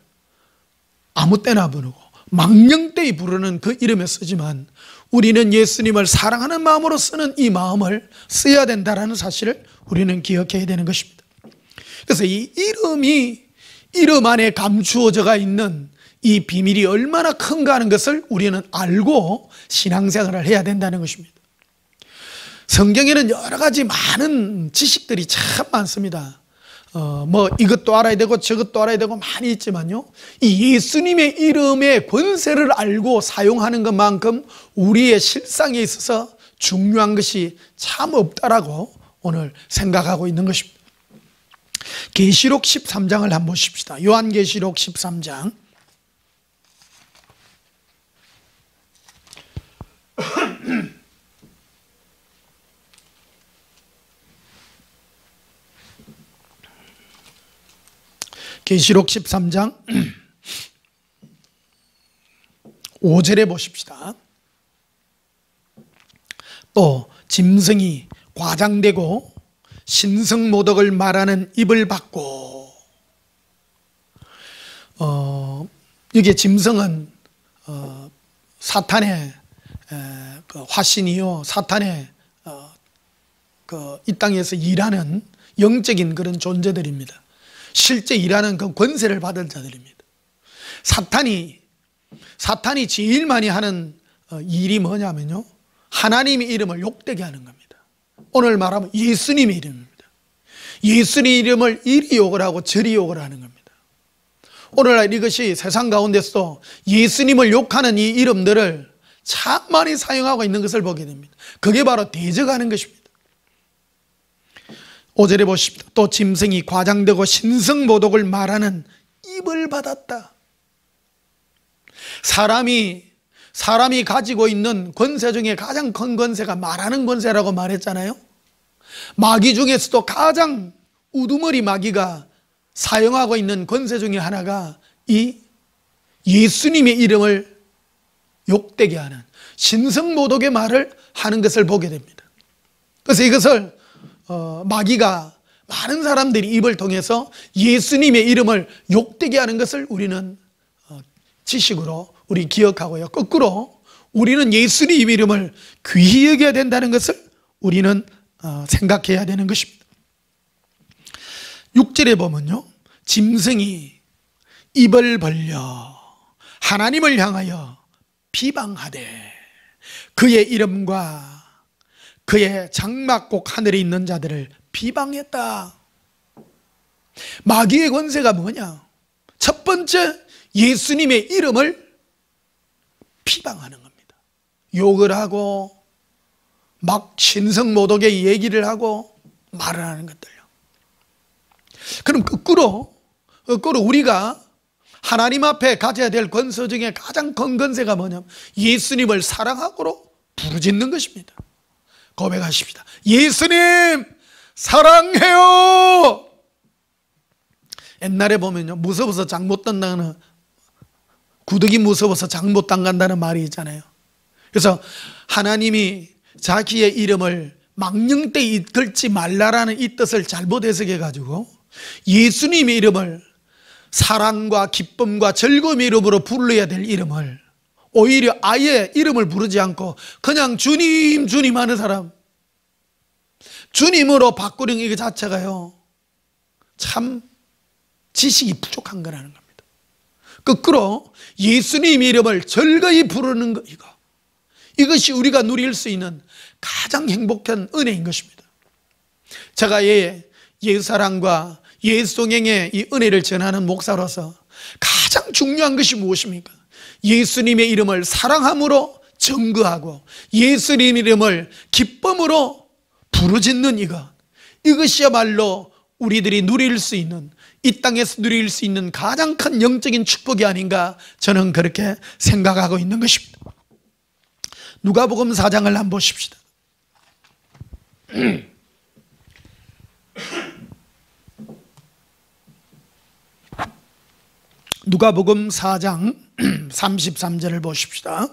아무 때나 부르고 망령되이 부르는 그 이름에 쓰지만, 우리는 예수님을 사랑하는 마음으로 쓰는 이 마음을 써야 된다는 사실을 우리는 기억해야 되는 것입니다. 그래서 이 이름 안에 감추어져 있는 이 비밀이 얼마나 큰가 하는 것을 우리는 알고 신앙생활을 해야 된다는 것입니다. 성경에는 여러 가지 많은 지식들이 참 많습니다. 뭐 이것도 알아야 되고 저것도 알아야 되고 많이 있지만요, 이 예수님의 이름의 권세를 알고 사용하는 것만큼 우리의 실상에 있어서 중요한 것이 참 없다라고 오늘 생각하고 있는 것입니다. 계시록 13장을 한번 보십시다. 요한계시록 13장. 계시록 13장 5절에 보십시다. 또 짐승이 과장되고 신성모독을 말하는 입을 받고, 이게 짐승은 사탄의 그 화신이요, 사탄의 이 땅에서 일하는 영적인 그런 존재들입니다. 실제 일하는 그 권세를 받은 자들입니다. 사탄이 제일 많이 하는 일이 뭐냐면요, 하나님의 이름을 욕되게 하는 겁니다. 오늘 말하면 예수님의 이름입니다. 예수님의 이름을 이리 욕을 하고 저리 욕을 하는 겁니다. 오늘날 이것이 세상 가운데서 예수님을 욕하는 이 이름들을 참 많이 사용하고 있는 것을 보게 됩니다. 그게 바로 대적하는 것입니다. 5절에 보십시오. 또 짐승이 과장되고 신성모독을 말하는 입을 받았다. 사람이 가지고 있는 권세 중에 가장 큰 권세가 말하는 권세라고 말했잖아요. 마귀 중에서도 가장 우두머리 마귀가 사용하고 있는 권세 중에 하나가 이 예수님의 이름을 욕되게 하는 신성모독의 말을 하는 것을 보게 됩니다. 그래서 이것을 마귀가 많은 사람들이 입을 통해서 예수님의 이름을 욕되게 하는 것을 우리는 지식으로 우리 기억하고요, 거꾸로 우리는 예수님의 이름을 귀히 여겨야 된다는 것을 우리는 생각해야 되는 것입니다. 6절에 보면요, 짐승이 입을 벌려 하나님을 향하여 비방하되 그의 이름과 그의 장막곡 하늘에 있는 자들을 비방했다. 마귀의 권세가 뭐냐? 첫 번째, 예수님의 이름을 비방하는 겁니다. 욕을 하고 막 신성모독의 얘기를 하고 말을 하는 것들요. 그럼 거꾸로 우리가 하나님 앞에 가져야 될 권세 중에 가장 큰 권세가 뭐냐면 예수님을 사랑하고 부르짖는 것입니다. 고백하십시다. 예수님 사랑해요. 옛날에 보면요, 무서워서 장 못 던다는 구더기 무서워서 장 못 담간다는 말이 있잖아요. 그래서 하나님이 자기의 이름을 망령되이 걸지 말라라는 이 뜻을 잘못 해석해 가지고 예수님의 이름을 사랑과 기쁨과 즐거움의 이름으로 불러야 될 이름을 오히려 아예 이름을 부르지 않고 그냥 주님 주님 하는 사람, 주님으로 바꾸는 이 자체가요 참 지식이 부족한 거라는 겁니다. 거꾸로 예수님 이름을 즐거이 부르는 것, 이것이 우리가 누릴 수 있는 가장 행복한 은혜인 것입니다. 제가 예수사랑과 예수동행의 이 은혜를 전하는 목사로서 가장 중요한 것이 무엇입니까? 예수님의 이름을 사랑함으로 증거하고 예수님 이름을 기쁨으로 부르짖는 이것이야말로 우리들이 누릴 수 있는, 이 땅에서 누릴 수 있는 가장 큰 영적인 축복이 아닌가, 저는 그렇게 생각하고 있는 것입니다. 누가복음 4장을 한번 보십시다. 누가복음 4장 33절을 보십시다.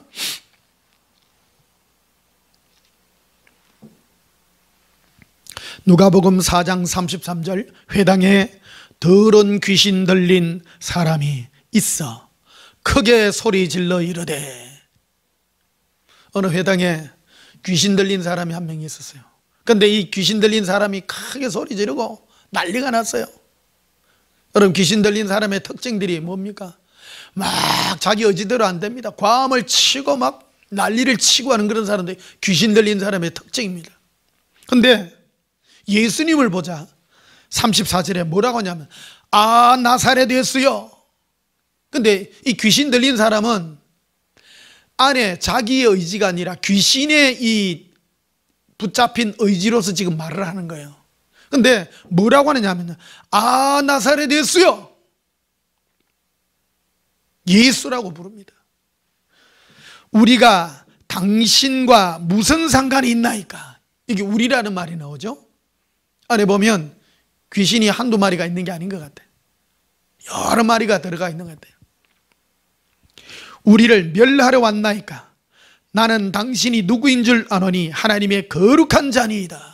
누가복음 4장 33절, 회당에 더러운 귀신 들린 사람이 있어 크게 소리 질러 이르되. 어느 회당에 귀신 들린 사람이 한 명 있었어요. 그런데 이 귀신 들린 사람이 크게 소리 지르고 난리가 났어요. 여러분, 귀신 들린 사람의 특징들이 뭡니까? 막 자기 의지대로 안 됩니다. 과음을 치고 막 난리를 치고 하는 그런 사람들이 귀신 들린 사람의 특징입니다. 그런데 예수님을 보자 34절에 뭐라고 하냐면 아 나사렛 예수여. 근데 이 귀신 들린 사람은 안에 자기의 의지가 아니라 귀신의 이 붙잡힌 의지로서 지금 말을 하는 거예요. 근데 뭐라고 하느냐면 아 나사렛 예수여, 예수라고 부릅니다. 우리가 당신과 무슨 상관이 있나이까. 이게 우리라는 말이 나오죠. 안에 보면 귀신이 한두 마리가 있는 게 아닌 것 같아요. 여러 마리가 들어가 있는 것 같아요. 우리를 멸하러 왔나이까. 나는 당신이 누구인 줄 아노니 하나님의 거룩한 자니이다.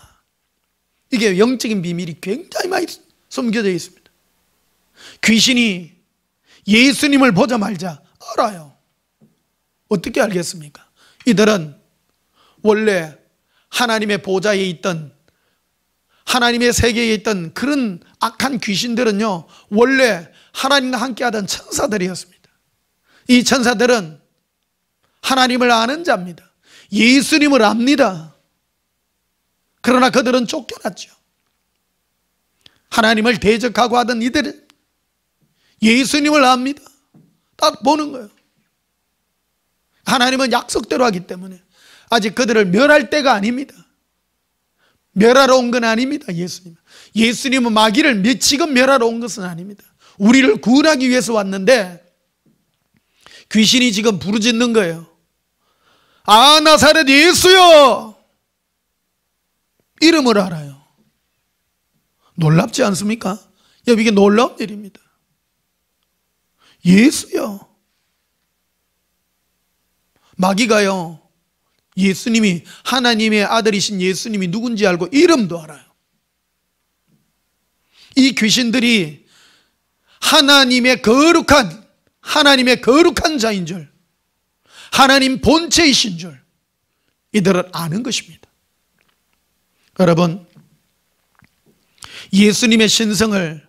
이게 영적인 비밀이 굉장히 많이 숨겨져 있습니다. 귀신이 예수님을 보자마자 알아요. 어떻게 알겠습니까? 이들은 원래 하나님의 보좌에 있던, 하나님의 세계에 있던 그런 악한 귀신들은요 원래 하나님과 함께하던 천사들이었습니다. 이 천사들은 하나님을 아는 자입니다. 예수님을 압니다. 그러나 그들은 쫓겨났죠. 하나님을 대적하고 하던 이들은 예수님을 압니다. 딱 보는 거예요. 하나님은 약속대로 하기 때문에 아직 그들을 멸할 때가 아닙니다. 멸하러 온 건 아닙니다. 예수님은 마귀를 지금 멸하러 온 것은 아닙니다. 우리를 구원하기 위해서 왔는데 귀신이 지금 부르짖는 거예요. 아 나사렛 예수여. 이름을 알아요. 놀랍지 않습니까? 이게 놀라운 일입니다. 예수요. 마귀가요 예수님이 하나님의 아들이신 예수님이 누군지 알고 이름도 알아요. 이 귀신들이 하나님의 거룩한 자인 줄, 하나님 본체이신 줄 이들은 아는 것입니다. 여러분, 예수님의 신성을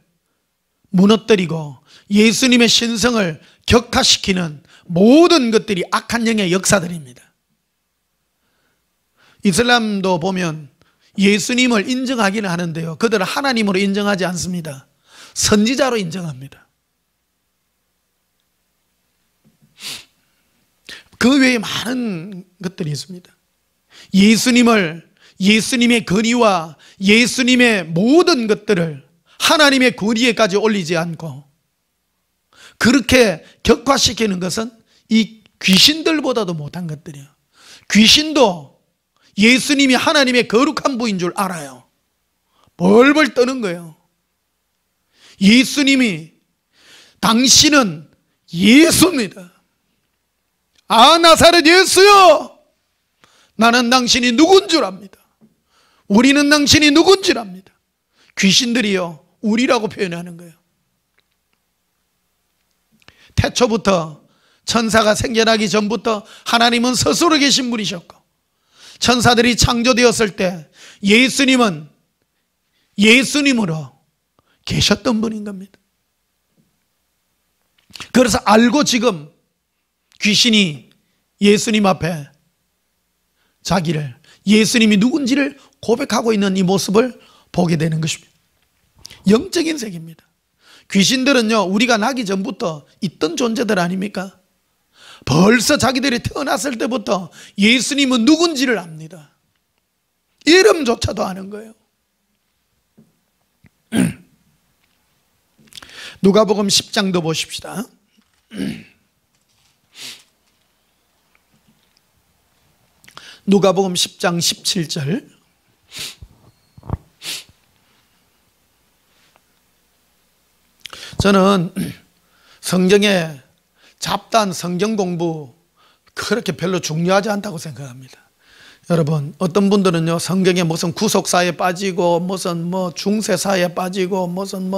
무너뜨리고 예수님의 신성을 격화시키는 모든 것들이 악한 영의 역사들입니다. 이슬람도 보면 예수님을 인정하기는 하는데요, 그들은 하나님으로 인정하지 않습니다. 선지자로 인정합니다. 그 외에 많은 것들이 있습니다. 예수님의 권위와 예수님의 모든 것들을 하나님의 권위에까지 올리지 않고 그렇게 격화시키는 것은 이 귀신들보다도 못한 것들이에요. 귀신도 예수님이 하나님의 거룩한 분인 줄 알아요. 벌벌 떠는 거예요. 예수님이 당신은 예수입니다. 아, 나사렛 예수여, 나는 당신이 누군 줄 압니다. 우리는 당신이 누군 줄 압니다. 귀신들이요, 우리라고 표현하는 거예요. 태초부터, 천사가 생겨나기 전부터 하나님은 스스로 계신 분이셨고, 천사들이 창조되었을 때 예수님은 예수님으로 계셨던 분인 겁니다. 그래서 알고 지금 귀신이 예수님 앞에 자기를, 예수님이 누군지를 고백하고 있는 이 모습을 보게 되는 것입니다. 영적인 세계입니다. 귀신들은요, 우리가 나기 전부터 있던 존재들 아닙니까? 벌써 자기들이 태어났을 때부터 예수님은 누군지를 압니다. 이름조차도 아는 거예요. 누가복음 10장도 보십시다. 누가복음 10장 17절. 저는 성경에 잡다한 성경 공부 그렇게 별로 중요하지 않다고 생각합니다. 여러분, 어떤 분들은요, 성경에 무슨 구속사에 빠지고 무슨 중세사에 빠지고 무슨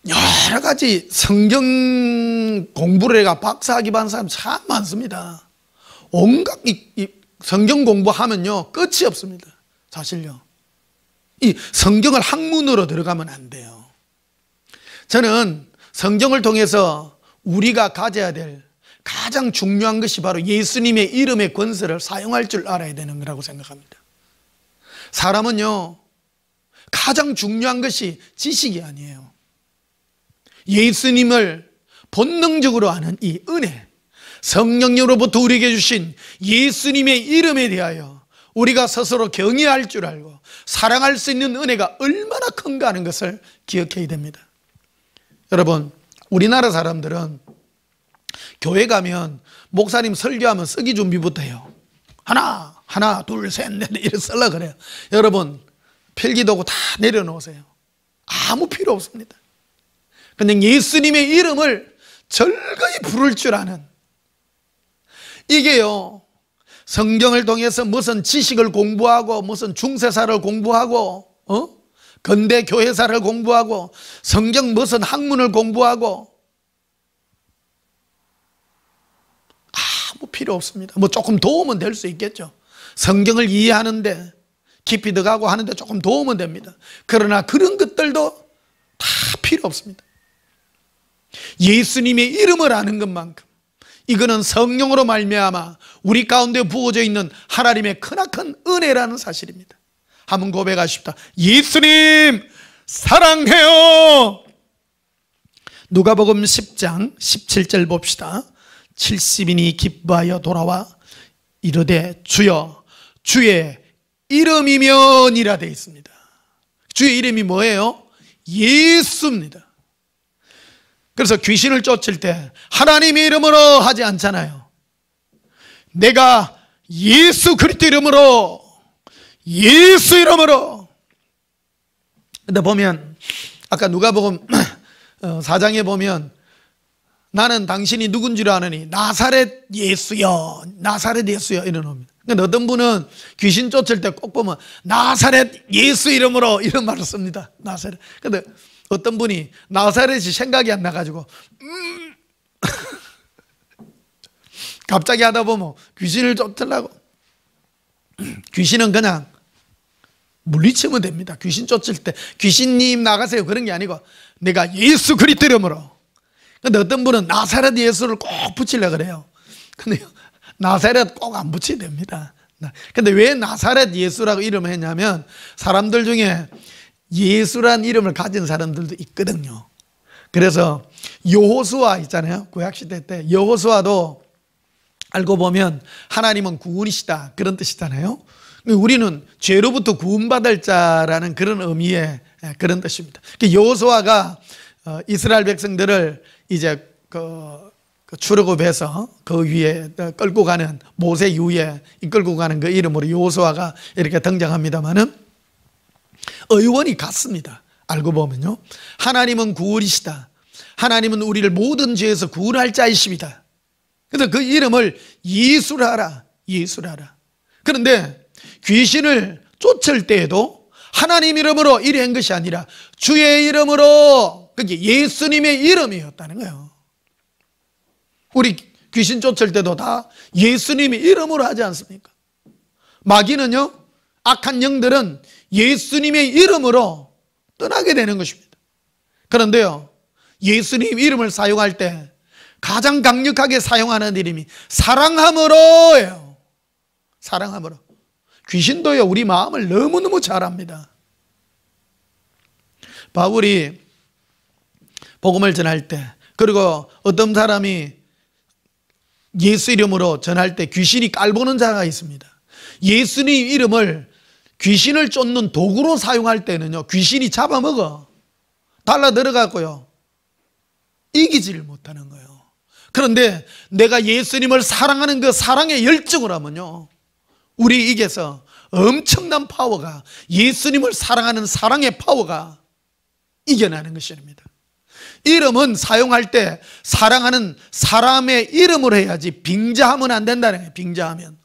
여러 가지 성경 공부를 해가 박사학위 받은 사람 참 많습니다. 온갖 이 성경 공부하면요, 끝이 없습니다. 사실요, 이 성경을 학문으로 들어가면 안 돼요. 저는 성경을 통해서 우리가 가져야 될 가장 중요한 것이 바로 예수님의 이름의 권세를 사용할 줄 알아야 되는 거라고 생각합니다. 사람은요, 가장 중요한 것이 지식이 아니에요. 예수님을 본능적으로 아는 이 은혜, 성령으로부터 우리에게 주신 예수님의 이름에 대하여 우리가 스스로 경외할 줄 알고 사랑할 수 있는 은혜가 얼마나 큰가 하는 것을 기억해야 됩니다. 여러분, 우리나라 사람들은 교회 가면 목사님 설교하면 쓰기 준비부터 해요. 하나, 둘, 셋, 넷 이렇게 쓰려고 그래요. 여러분, 필기도구 다 내려놓으세요. 아무 필요 없습니다. 그냥 예수님의 이름을 절거히 부를 줄 아는, 이게요, 성경을 통해서 무슨 지식을 공부하고 무슨 중세사를 공부하고 근대 교회사를 공부하고 성경 무슨 학문을 공부하고 아무 필요 없습니다. 조금 도움은 될 수 있겠죠. 성경을 이해하는데 깊이 들어가고 하는데 조금 도움은 됩니다. 그러나 그런 것들도 다 필요 없습니다. 예수님의 이름을 아는 것만큼 이거는 성령으로 말미암아 우리 가운데 부어져 있는 하나님의 크나큰 은혜라는 사실입니다. 한번 고백하십시다. 예수님 사랑해요. 누가복음 10장 17절 봅시다. 70인이 기뻐하여 돌아와 이르되 주여 주의 이름이면이라 되어 있습니다. 주의 이름이 뭐예요? 예수입니다. 그래서 귀신을 쫓을 때 하나님의 이름으로 하지 않잖아요. 내가 예수 그리스도 이름으로, 예수 이름으로. 근데 보면 아까 누가복음 4장에 보면 나는 당신이 누군지를 아느니 나사렛 예수여, 나사렛 예수여 이러는. 그러니까 어떤 분은 귀신 쫓을 때 꼭 보면 나사렛 예수 이름으로 이런 말을 씁니다. 나사렛. 근데 어떤 분이 나사렛이 생각이 안 나가지고 갑자기 하다 보면 귀신을 쫓으려고, 귀신은 그냥 물리치면 됩니다. 귀신 쫓을 때 귀신님 나가세요 그런 게 아니고 내가 예수 그리스도 이름으로. 근데 어떤 분은 나사렛 예수를 꼭 붙이려고 그래요. 근데 나사렛 꼭 안 붙여야 됩니다. 근데 왜 나사렛 예수라고 이름을 했냐면 사람들 중에 예수란 이름을 가진 사람들도 있거든요. 그래서 여호수아 있잖아요. 구약시대 때 여호수아도 알고 보면 하나님은 구원이시다 그런 뜻이잖아요. 우리는 죄로부터 구원받을 자라는 그런 의미의 그런 뜻입니다. 여호수아가 이스라엘 백성들을 이제 출애굽해서 그 위에 끌고 가는, 모세 이후에 이끌고 가는 그 이름으로 여호수아가 이렇게 등장합니다만은 의원이 같습니다. 알고 보면요, 하나님은 구원이시다, 하나님은 우리를 모든 죄에서 구원할 자이십니다. 그래서 그 이름을 예수라라, 예수라라. 그런데 귀신을 쫓을 때에도 하나님 이름으로 이래 한 것이 아니라 주의 이름으로, 그게 예수님의 이름이었다는 거예요. 우리 귀신 쫓을 때도 다 예수님의 이름으로 하지 않습니까? 마귀는요, 악한 영들은 예수님의 이름으로 떠나게 되는 것입니다. 그런데요, 예수님 이름을 사용할 때 가장 강력하게 사용하는 이름이 사랑함으로예요. 사랑함으로. 귀신도요, 우리 마음을 너무너무 잘 압니다. 바울이 복음을 전할 때, 그리고 어떤 사람이 예수 이름으로 전할 때 귀신이 깔보는 자가 있습니다. 예수님 이름을 귀신을 쫓는 도구로 사용할 때는요, 귀신이 잡아먹어. 달라 들어가고요, 이기지를 못하는 거예요. 그런데 내가 예수님을 사랑하는 그 사랑의 열정을 하면요, 우리 입에서 엄청난 파워가, 예수님을 사랑하는 사랑의 파워가 이겨나는 것입니다. 이름은 사용할 때 사랑하는 사람의 이름으로 해야지 빙자하면 안 된다는 거예요. 빙자하면.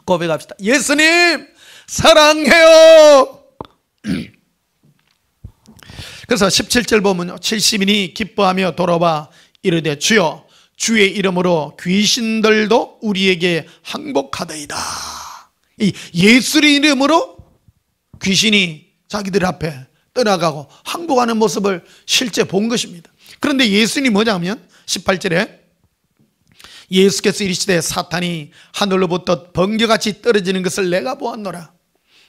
고백합시다. 예수님 사랑해요. 그래서 17절 보면요, 70인이 기뻐하며 돌아와 이르되 주여 주의 이름으로 귀신들도 우리에게 항복하더이다. 이 예수의 이름으로 귀신이 자기들 앞에 떠나가고 항복하는 모습을 실제 본 것입니다. 그런데 예수님이 뭐냐면 18절에 예수께서 이르시되 사탄이 하늘로부터 번개같이 떨어지는 것을 내가 보았노라.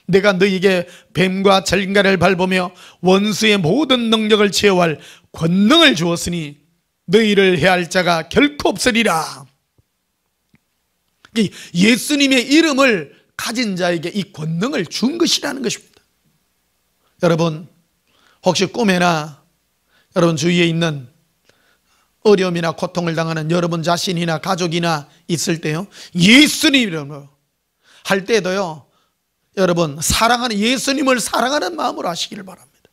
내가 너희에게 뱀과 절간을 밟으며 원수의 모든 능력을 제어할 권능을 주었으니 너희를 해할 자가 결코 없으리라. 예수님의 이름을 가진 자에게 이 권능을 준 것이라는 것입니다. 여러분, 혹시 꿈에나 여러분 주위에 있는 어려움이나 고통을 당하는 여러분 자신이나 가족이나 있을 때요, 예수님 이름으로 할 때도요, 여러분 사랑하는, 예수님을 사랑하는 마음으로 하시기를 바랍니다.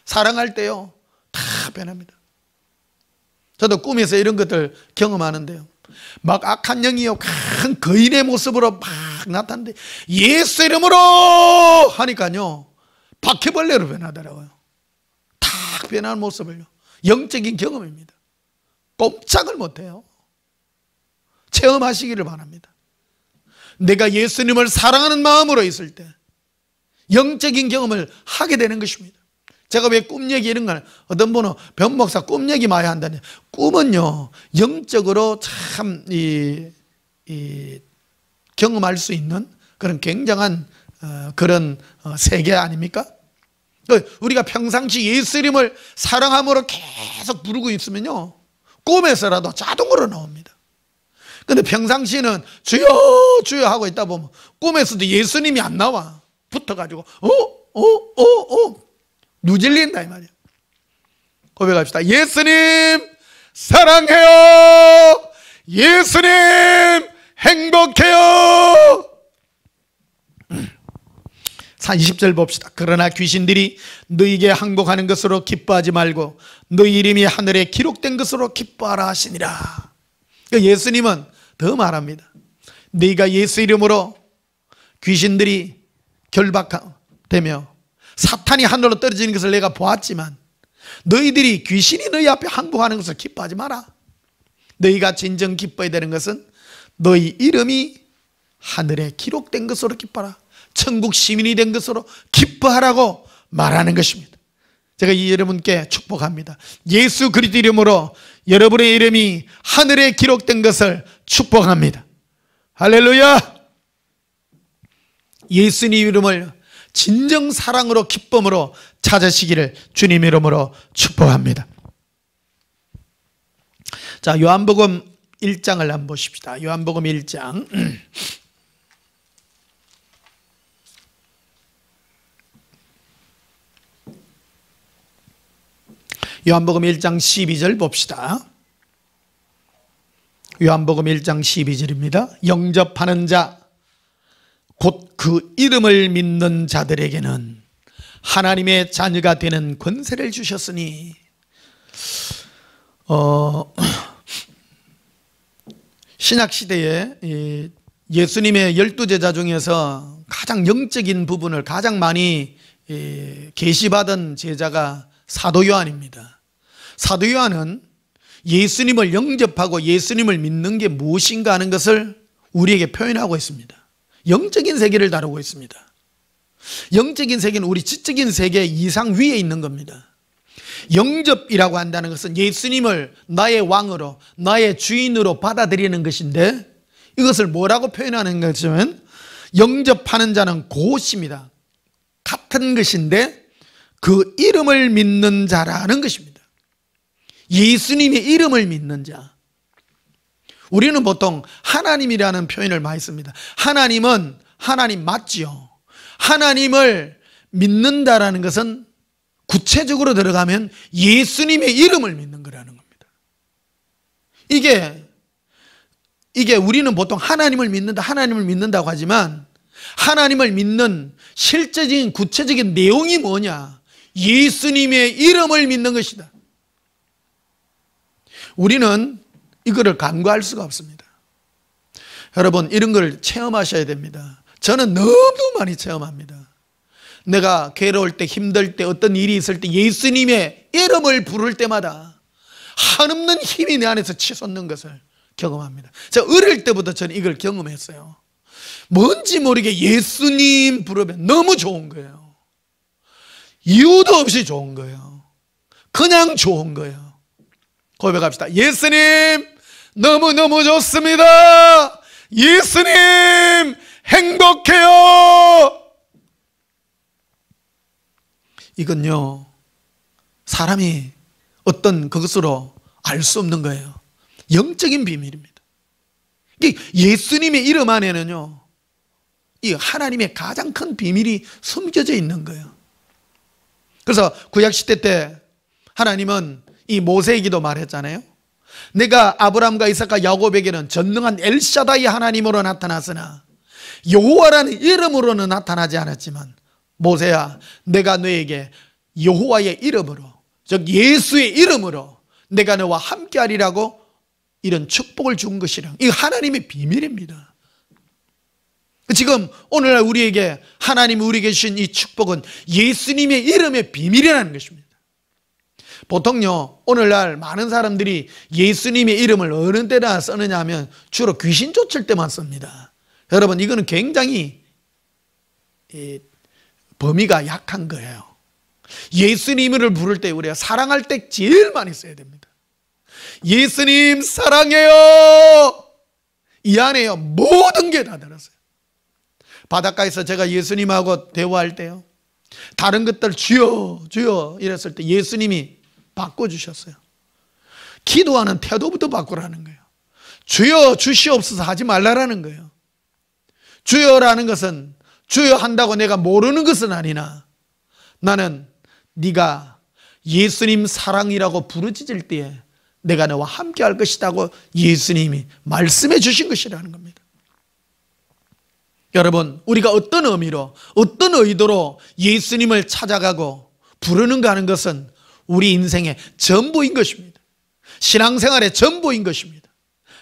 사랑할 때요 다 변합니다. 저도 꿈에서 이런 것들 경험하는데요, 막 악한 영이요 큰 거인의 모습으로 막 나타나는데 예수 이름으로 하니까요 바퀴벌레로 변하더라고요. 탁 변하는 모습을요. 영적인 경험입니다. 꼼짝을 못해요. 체험하시기를 바랍니다. 내가 예수님을 사랑하는 마음으로 있을 때 영적인 경험을 하게 되는 것입니다. 제가 왜 꿈 얘기 이런 걸, 어떤 분은 변 목사 꿈 얘기 많이 한다니, 꿈은요 영적으로 참 경험할 수 있는 그런 굉장한 그런 세계 아닙니까? 우리가 평상시 예수 이름을 사랑함으로 계속 부르고 있으면요 꿈에서라도 자동으로 나옵니다. 근데 평상시는 주여 주여 하고 있다 보면 꿈에서도 예수님이 안 나와. 붙어가지고 누질린다 이 말이야. 고백합시다. 예수님 사랑해요. 예수님 행복해요. 20절 봅시다. 그러나 귀신들이 너희에게 항복하는 것으로 기뻐하지 말고 너희 이름이 하늘에 기록된 것으로 기뻐하라 하시니라. 예수님은 더 말합니다. 너희가 예수 이름으로 귀신들이 결박되며 사탄이 하늘로 떨어지는 것을 내가 보았지만 너희들이 귀신이 너희 앞에 항복하는 것을 기뻐하지 마라. 너희가 진정 기뻐해야 되는 것은 너희 이름이 하늘에 기록된 것으로 기뻐하라. 천국 시민이 된 것으로 기뻐하라고 말하는 것입니다. 제가 이 여러분께 축복합니다. 예수 그리스도 이름으로 여러분의 이름이 하늘에 기록된 것을 축복합니다. 할렐루야. 예수님 이름을 진정 사랑으로 기쁨으로 찾으시기를 주님 이름으로 축복합니다. 자, 요한복음 1장을 한번 보십시다. 요한복음 1장 요한복음 1장 12절 봅시다. 요한복음 1장 12절입니다. 영접하는 자 곧 그 이름을 믿는 자들에게는 하나님의 자녀가 되는 권세를 주셨으니 신약시대에 예수님의 12제자 중에서 가장 영적인 부분을 가장 많이 계시받은 제자가 사도 요한입니다. 사도 요한은 예수님을 영접하고 예수님을 믿는 게 무엇인가 하는 것을 우리에게 표현하고 있습니다. 영적인 세계를 다루고 있습니다. 영적인 세계는 우리 지적인 세계 이상 위에 있는 겁니다. 영접이라고 한다는 것은 예수님을 나의 왕으로 나의 주인으로 받아들이는 것인데, 이것을 뭐라고 표현하는 것이면 영접하는 자는 곧입니다. 같은 것인데 그 이름을 믿는 자라는 것입니다. 예수님의 이름을 믿는 자. 우리는 보통 하나님이라는 표현을 많이 씁니다. 하나님은 하나님 맞지요. 하나님을 믿는다라는 것은 구체적으로 들어가면 예수님의 이름을 믿는 거라는 겁니다. 이게 우리는 보통 하나님을 믿는다고 하지만, 하나님을 믿는 실제적인 구체적인 내용이 뭐냐? 예수님의 이름을 믿는 것이다. 우리는 이거를 간과할 수가 없습니다. 여러분, 이런 걸 체험하셔야 됩니다. 저는 너무 많이 체험합니다. 내가 괴로울 때, 힘들 때, 어떤 일이 있을 때 예수님의 이름을 부를 때마다 한없는 힘이 내 안에서 치솟는 것을 경험합니다. 제가 어릴 때부터 저는 이걸 경험했어요. 뭔지 모르게 예수님 부르면 너무 좋은 거예요. 이유도 없이 좋은 거예요. 그냥 좋은 거예요. 고백합시다. 예수님 너무너무 좋습니다. 예수님 행복해요. 이건요, 사람이 어떤 그것으로 알 수 없는 거예요. 영적인 비밀입니다. 예수님의 이름 안에는요, 이 하나님의 가장 큰 비밀이 숨겨져 있는 거예요. 그래서 구약시대 때 하나님은 이 모세에게도 말했잖아요. 내가 아브라함과 이삭과 야곱에게는 전능한 엘샤다이 하나님으로 나타났으나 여호와라는 이름으로는 나타나지 않았지만, 모세야, 내가 너에게 여호와의 이름으로, 즉 예수의 이름으로 내가 너와 함께하리라고 이런 축복을 준 것이라. 이 하나님의 비밀입니다. 지금 오늘날 우리에게 하나님이 우리에게 주신 이 축복은 예수님의 이름의 비밀이라는 것입니다. 보통요, 오늘날 많은 사람들이 예수님의 이름을 어느 때나 쓰느냐 하면 주로 귀신 쫓을 때만 씁니다. 여러분, 이거는 굉장히 범위가 약한 거예요. 예수님을 부를 때 우리가 사랑할 때 제일 많이 써야 됩니다. 예수님 사랑해요. 이 안에요, 모든 게 다 들었어요. 바닷가에서 제가 예수님하고 대화할 때요, 다른 것들 주여 주여 이랬을 때 예수님이 바꿔주셨어요. 기도하는 태도부터 바꾸라는 거예요. 주여 주시옵소서 하지 말라라는 거예요. 주여라는 것은 주여 한다고 내가 모르는 것은 아니나, 나는 네가 예수님 사랑이라고 부르짖을 때에 내가 너와 함께 할 것이라고 예수님이 말씀해 주신 것이라는 겁니다. 여러분, 우리가 어떤 의미로, 어떤 의도로 예수님을 찾아가고 부르는가 하는 것은 우리 인생의 전부인 것입니다. 신앙생활의 전부인 것입니다.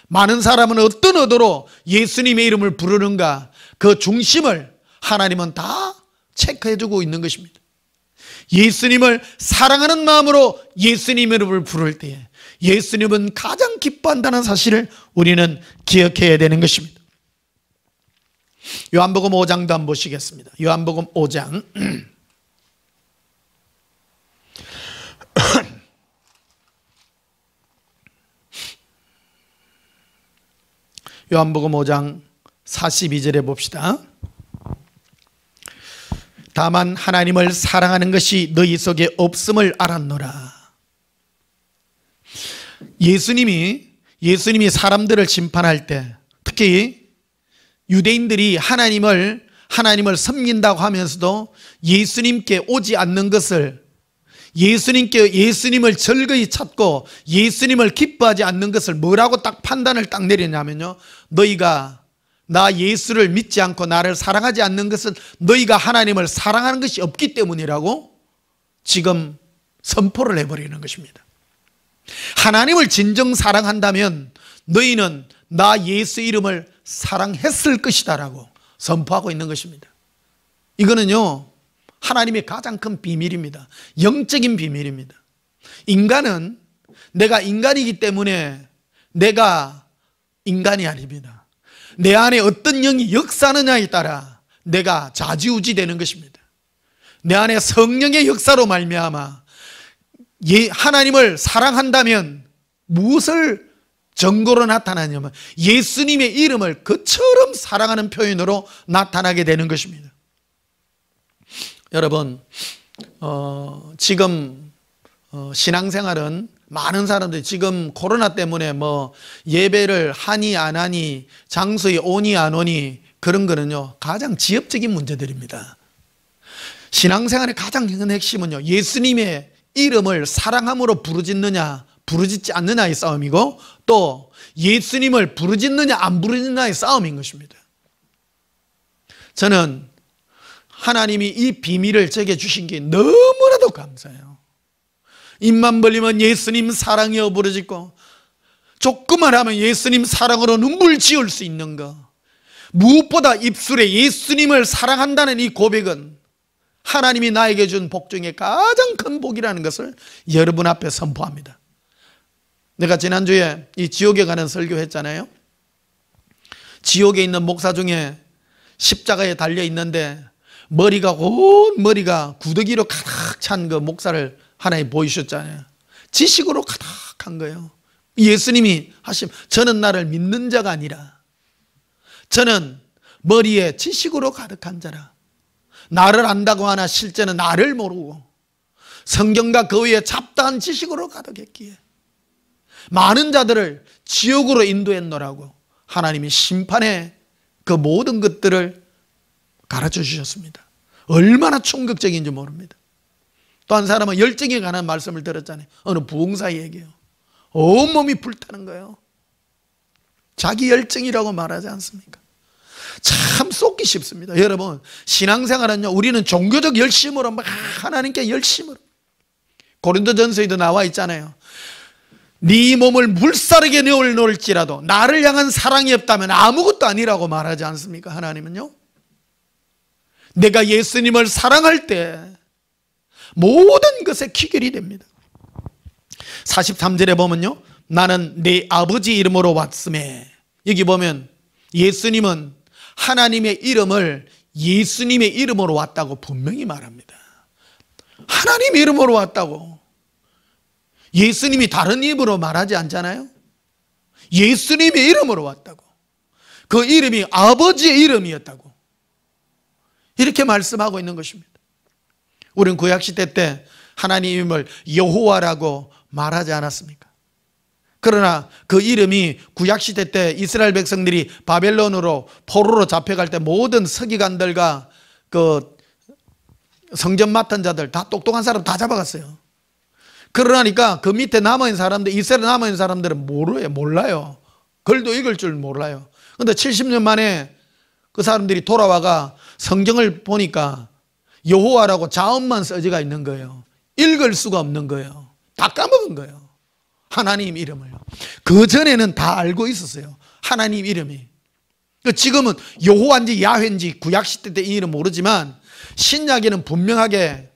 많은 사람은 어떤 의도로 예수님의 이름을 부르는가, 그 중심을 하나님은 다 체크해주고 있는 것입니다. 예수님을 사랑하는 마음으로 예수님의 이름을 부를 때에 예수님은 가장 기뻐한다는 사실을 우리는 기억해야 되는 것입니다. 요한복음 5장도 한번 보시겠습니다. 요한복음 5장 요한복음 5장 42절에 봅시다. 다만 하나님을 사랑하는 것이 너희 속에 없음을 알았노라. 예수님이 사람들을 심판할 때, 특히 유대인들이 하나님을 섬긴다고 하면서도 예수님께 오지 않는 것을, 예수님을 절거히 찾고 예수님을 기뻐하지 않는 것을 뭐라고 딱 판단을 딱 내리냐면요, 너희가 나 예수를 믿지 않고 나를 사랑하지 않는 것은 너희가 하나님을 사랑하는 것이 없기 때문이라고 지금 선포를 해버리는 것입니다. 하나님을 진정 사랑한다면 너희는 나 예수 이름을 사랑했을 것이다라고 선포하고 있는 것입니다. 이거는요, 하나님의 가장 큰 비밀입니다. 영적인 비밀입니다. 인간은 내가 인간이기 때문에 내가 인간이 아닙니다. 내 안에 어떤 영이 역사하느냐에 따라 내가 좌지우지 되는 것입니다. 내 안에 성령의 역사로 말미암아 하나님을 사랑한다면 무엇을 증거로 나타나냐면 예수님의 이름을 그처럼 사랑하는 표현으로 나타나게 되는 것입니다. 여러분, 지금 신앙생활은 많은 사람들이 지금 코로나 때문에 뭐 예배를 하니 안 하니, 장소에 오니 안 오니, 그런 거는요 가장 지엽적인 문제들입니다. 신앙생활의 가장 큰 핵심은요, 예수님의 이름을 사랑함으로 부르짖느냐 부르짖지 않느냐의 싸움이고, 또 예수님을 부르짖느냐 안 부르짖느냐의 싸움인 것입니다. 저는 하나님이 이 비밀을 제게 주신 게 너무나도 감사해요. 입만 벌리면 예수님 사랑이여 부르짖고, 조금만 하면 예수님 사랑으로 눈물 지을 수 있는 것, 무엇보다 입술에 예수님을 사랑한다는 이 고백은 하나님이 나에게 준 복 중에 가장 큰 복이라는 것을 여러분 앞에 선포합니다. 내가 지난주에 이 지옥에 가는 설교했잖아요. 지옥에 있는 목사 중에 십자가에 달려 있는데 온 머리가 구더기로 가득 찬 그 목사를 하나님 보이셨잖아요. 지식으로 가득한 거예요. 예수님이 하심, 저는 나를 믿는 자가 아니라 저는 머리에 지식으로 가득한 자라. 나를 안다고 하나 실제는 나를 모르고 성경과 그 위에 잡다한 지식으로 가득했기에 많은 자들을 지옥으로 인도했노라고 하나님이 심판의 그 모든 것들을 가르쳐 주셨습니다. 얼마나 충격적인지 모릅니다. 또 한 사람은 열정에 관한 말씀을 들었잖아요. 어느 부흥사에게요. 온몸이 불타는 거예요. 자기 열정이라고 말하지 않습니까? 참 쏟기 쉽습니다. 여러분, 신앙생활은요, 우리는 종교적 열심으로 막 하나님께 열심으로, 고린도전서에도 나와 있잖아요. 네 몸을 물사르게 내어놓을지라도 나를 향한 사랑이 없다면 아무것도 아니라고 말하지 않습니까? 하나님은요, 내가 예수님을 사랑할 때 모든 것에 귀결이 됩니다. 43절에 보면요, 나는 내 아버지 이름으로 왔음에, 여기 보면 예수님은 하나님의 이름을 예수님의 이름으로 왔다고 분명히 말합니다. 하나님의 이름으로 왔다고. 예수님이 다른 이름으로 말하지 않잖아요. 예수님의 이름으로 왔다고. 그 이름이 아버지의 이름이었다고 이렇게 말씀하고 있는 것입니다. 우리는 구약시대 때 하나님 이름을 여호와라고 말하지 않았습니까? 그러나 그 이름이 구약시대 때 이스라엘 백성들이 바벨론으로 포로로 잡혀갈 때 모든 서기관들과 그 성전 맡은 자들 다 똑똑한 사람 다 잡아갔어요. 그러니까 그 밑에 남아있는 사람들, 이스라엘 남아있는 사람들은 몰라요. 글도 읽을 줄 몰라요. 그런데 70년 만에 그 사람들이 돌아와가 성경을 보니까 여호와라고 자음만 써지가 있는 거예요. 읽을 수가 없는 거예요. 다 까먹은 거예요. 하나님 이름을요. 그 전에는 다 알고 있었어요. 하나님 이름이. 지금은 여호와인지 야훼인지 구약시대 때 이 이름 모르지만 신약에는 분명하게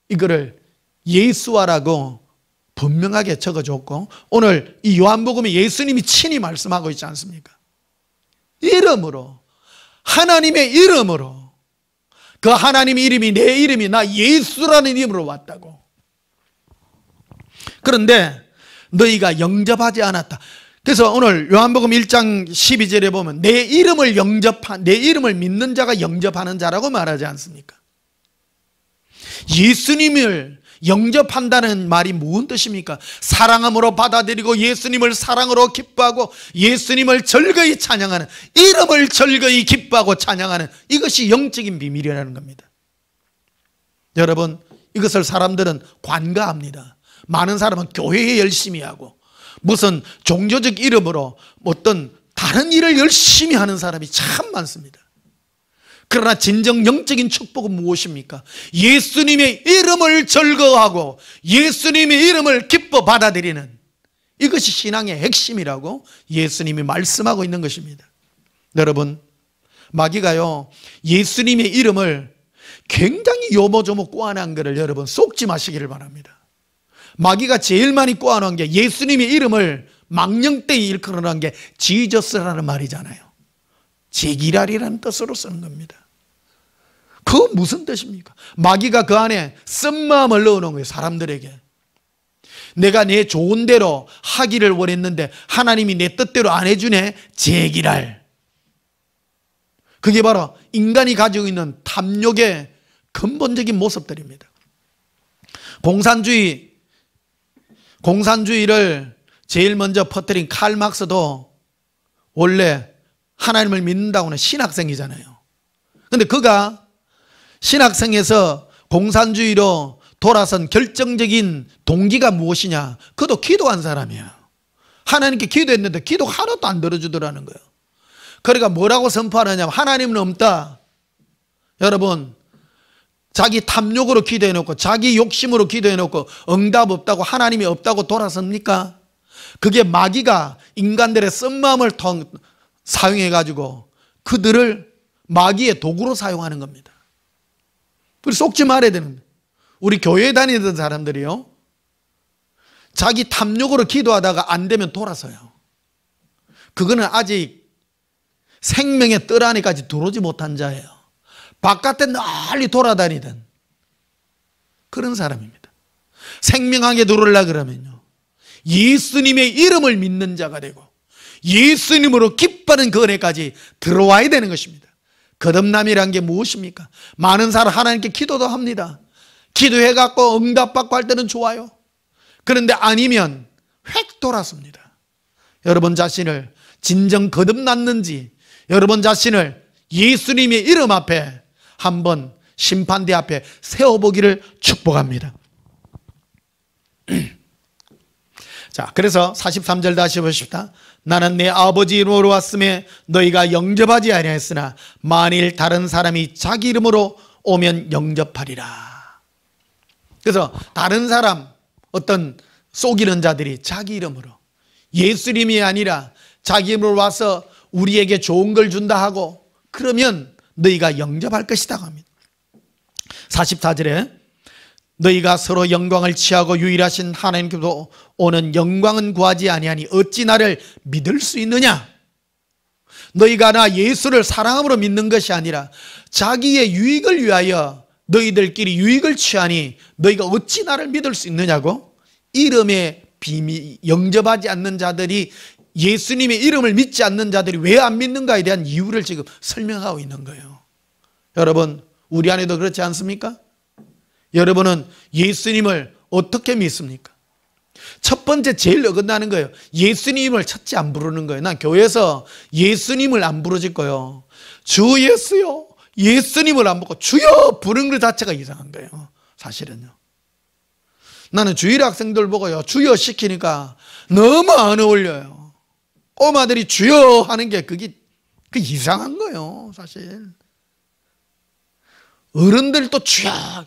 이거를 예수와라고 분명하게 적어줬고, 오늘 이 요한복음에 예수님이 친히 말씀하고 있지 않습니까? 이름으로, 하나님의 이름으로, 그 하나님의 이름이 내 이름이 나 예수라는 이름으로 왔다고. 그런데 너희가 영접하지 않았다. 그래서 오늘 요한복음 1장 12절에 보면 내 이름을 믿는 자가 영접하는 자라고 말하지 않습니까? 예수님을 영접한다는 말이 무슨 뜻입니까? 사랑함으로 받아들이고 예수님을 사랑으로 기뻐하고 예수님을 절거히 찬양하는, 이름을 절거히 기뻐하고 찬양하는, 이것이 영적인 비밀이라는 겁니다. 여러분, 이것을 사람들은 관가합니다. 많은 사람은 교회에 열심히 하고 무슨 종교적 이름으로 어떤 다른 일을 열심히 하는 사람이 참 많습니다. 그러나 진정 영적인 축복은 무엇입니까? 예수님의 이름을 절거하고 예수님의 이름을 기뻐 받아들이는 이것이 신앙의 핵심이라고 예수님이 말씀하고 있는 것입니다. 여러분, 마귀가요, 예수님의 이름을 굉장히 요모조모 꼬아난 것을 여러분 속지 마시기를 바랍니다. 마귀가 제일 많이 꼬아놓은 게 예수님의 이름을 망령되이 일컬어놓은 게 지저스라는 말이잖아요. 제기랄이라는 뜻으로 쓰는 겁니다. 그거 무슨 뜻입니까? 마귀가 그 안에 쓴 마음을 넣어놓은 거예요. 사람들에게. 내가 내 좋은 대로 하기를 원했는데 하나님이 내 뜻대로 안 해주네. 제기랄. 그게 바로 인간이 가지고 있는 탐욕의 근본적인 모습들입니다. 공산주의를 제일 먼저 퍼뜨린 칼 막스도 원래 하나님을 믿는다고는 신학생이잖아요. 그런데 그가 신학생에서 공산주의로 돌아선 결정적인 동기가 무엇이냐? 그도 기도한 사람이야. 하나님께 기도했는데 기도 하나도 안 들어주더라는 거예요. 그러니까 뭐라고 선포하느냐? 하나님은 없다. 여러분, 자기 탐욕으로 기도해놓고 자기 욕심으로 기도해놓고 응답 없다고, 하나님이 없다고 돌아섭니까? 그게 마귀가 인간들의 쓴마음을 사용해가지고 그들을 마귀의 도구로 사용하는 겁니다. 우리 속지 말아야 되는 거예요. 우리 교회에 다니던 사람들이요, 자기 탐욕으로 기도하다가 안 되면 돌아서요. 그거는 아직 생명의 뜰 안에까지 들어오지 못한 자예요. 바깥에 널리 돌아다니던 그런 사람입니다. 생명하게 들어오려고 그러면요, 예수님의 이름을 믿는 자가 되고 예수님으로 기뻐하는 그 은혜까지 들어와야 되는 것입니다. 거듭남이란 게 무엇입니까? 많은 사람 하나님께 기도도 합니다. 기도해갖고 응답받고 할 때는 좋아요. 그런데 아니면 획 돌아섭니다. 여러분 자신을 진정 거듭났는지, 여러분 자신을 예수님의 이름 앞에 한번 심판대 앞에 세워보기를 축복합니다. 자, 그래서 43절 다시 보십시다. 나는 내 아버지 이름으로 왔음에 너희가 영접하지 아니하였으나 만일 다른 사람이 자기 이름으로 오면 영접하리라. 그래서 다른 사람, 어떤 속이는 자들이 자기 이름으로, 예수님이 아니라 자기 이름으로 와서 우리에게 좋은 걸 준다 하고 그러면 너희가 영접할 것이다 합니다. 44절에 너희가 서로 영광을 취하고 유일하신 하나님께로 오는 영광은 구하지 아니하니 어찌 나를 믿을 수 있느냐? 너희가 나 예수를 사랑함으로 믿는 것이 아니라 자기의 유익을 위하여 너희들끼리 유익을 취하니 너희가 어찌 나를 믿을 수 있느냐고. 이름의 비밀, 영접하지 않는 자들이, 예수님의 이름을 믿지 않는 자들이 왜 안 믿는가에 대한 이유를 지금 설명하고 있는 거예요. 여러분, 우리 안에도 그렇지 않습니까? 여러분은 예수님을 어떻게 믿습니까? 첫 번째 제일 어긋나는 거예요. 예수님을 첫째 안 부르는 거예요. 난 교회에서 예수님을 안 부르질 거예요. 주 예수요, 예수님을 안 부르고 주여 부르는 것 자체가 이상한 거예요. 사실은요. 나는 주일 학생들 보고요, 주여 시키니까 너무 안 어울려요. 꼬마들이 주여 하는 게 그게 이상한 거예요. 사실 어른들도 주여.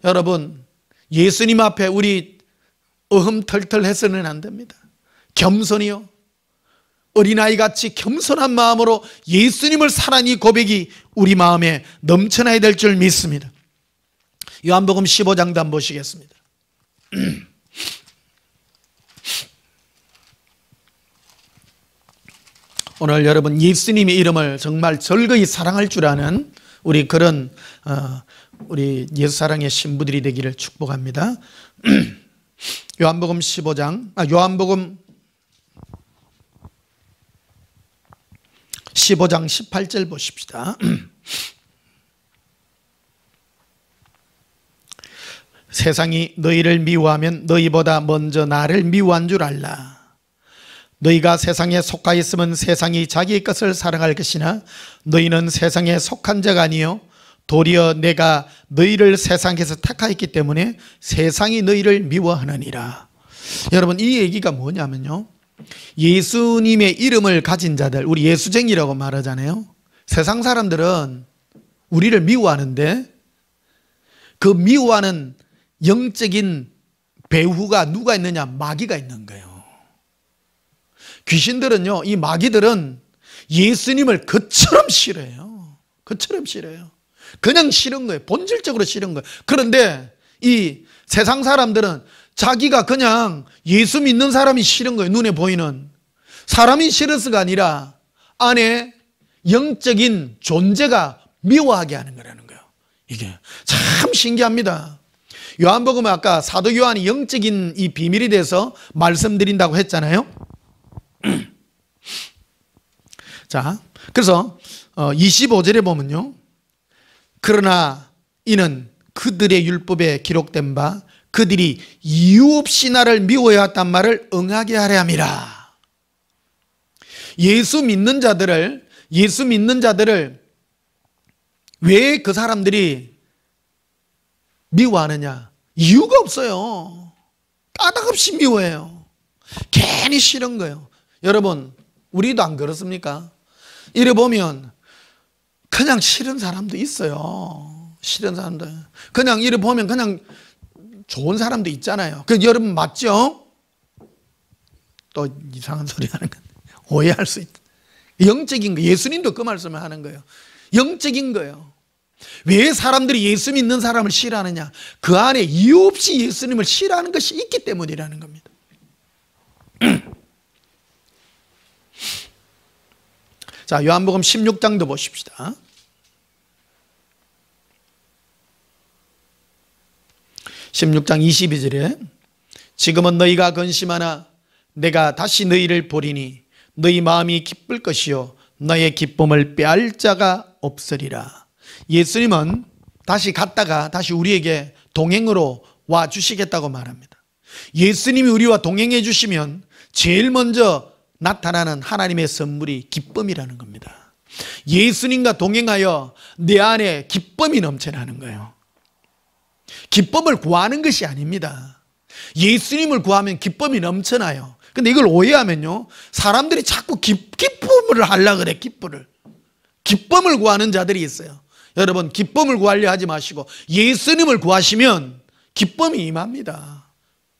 여러분, 예수님 앞에 우리 어흠털털 해서는 안 됩니다. 겸손이요, 어린아이같이 겸손한 마음으로 예수님을 사랑하는 이 고백이 우리 마음에 넘쳐나야 될 줄 믿습니다. 요한복음 15장도 한번 보시겠습니다. 오늘 여러분 예수님의 이름을 정말 절거히 사랑할 줄 아는 우리 그런 우리 예수 사랑의 신부들이 되기를 축복합니다. 요한복음 15장, 요한복음 15장 18절 보십시다. 세상이 너희를 미워하면 너희보다 먼저 나를 미워한 줄 알라. 너희가 세상에 속하 있으면 세상이 자기의 것을 사랑할 것이나 너희는 세상에 속한 자가 아니요 도리어 내가 너희를 세상에서 택하였기 때문에 세상이 너희를 미워하느니라. 여러분, 이 얘기가 뭐냐면요, 예수님의 이름을 가진 자들, 우리 예수쟁이라고 말하잖아요. 세상 사람들은 우리를 미워하는데 그 미워하는 영적인 배후가 누가 있느냐? 마귀가 있는 거예요. 귀신들은요, 이 마귀들은 예수님을 그처럼 싫어해요. 그처럼 싫어해요. 그냥 싫은 거예요. 본질적으로 싫은 거예요. 그런데 이 세상 사람들은 자기가 그냥 예수 믿는 사람이 싫은 거예요. 눈에 보이는 사람이 싫어서가 아니라 안에 영적인 존재가 미워하게 하는 거라는 거예요. 이게 참 신기합니다. 요한복음은 아까 사도 요한이 영적인 이 비밀에 대해서 말씀드린다고 했잖아요. 자, 그래서 25절에 보면요, 그러나 이는 그들의 율법에 기록된 바 그들이 이유 없이 나를 미워해왔단 말을 응하게 하려 함이라. 예수 믿는 자들을 왜 그 사람들이 미워하느냐? 이유가 없어요. 까닭없이 미워해요. 괜히 싫은 거예요. 여러분, 우리도 안 그렇습니까? 이래 보면 그냥 싫은 사람도 있어요. 싫은 사람들. 그냥 이래 보면 그냥 좋은 사람도 있잖아요. 그 여러분 맞죠? 또 이상한 소리 하는 건 오해할 수 있다. 영적인 거. 예수님도 그 말씀을 하는 거예요. 영적인 거예요. 왜 사람들이 예수 믿는 사람을 싫어하느냐? 그 안에 이유 없이 예수님을 싫어하는 것이 있기 때문이라는 겁니다. 자, 요한복음 16장도 보십시다. 16장 22절에 지금은 너희가 근심하나 내가 다시 너희를 보리니 너희 마음이 기쁠 것이요 너의 기쁨을 빼앗을 자가 없으리라. 예수님은 다시 갔다가 다시 우리에게 동행으로 와 주시겠다고 말합니다. 예수님이 우리와 동행해 주시면 제일 먼저 나타나는 하나님의 선물이 기쁨이라는 겁니다. 예수님과 동행하여 내 안에 기쁨이 넘쳐나는 거예요. 기쁨을 구하는 것이 아닙니다. 예수님을 구하면 기쁨이 넘쳐나요. 근데 이걸 오해하면요, 사람들이 자꾸 기쁨을 하려고 그래. 기쁨을 구하는 자들이 있어요. 여러분, 기쁨을 구하려 하지 마시고 예수님을 구하시면 기쁨이 임합니다.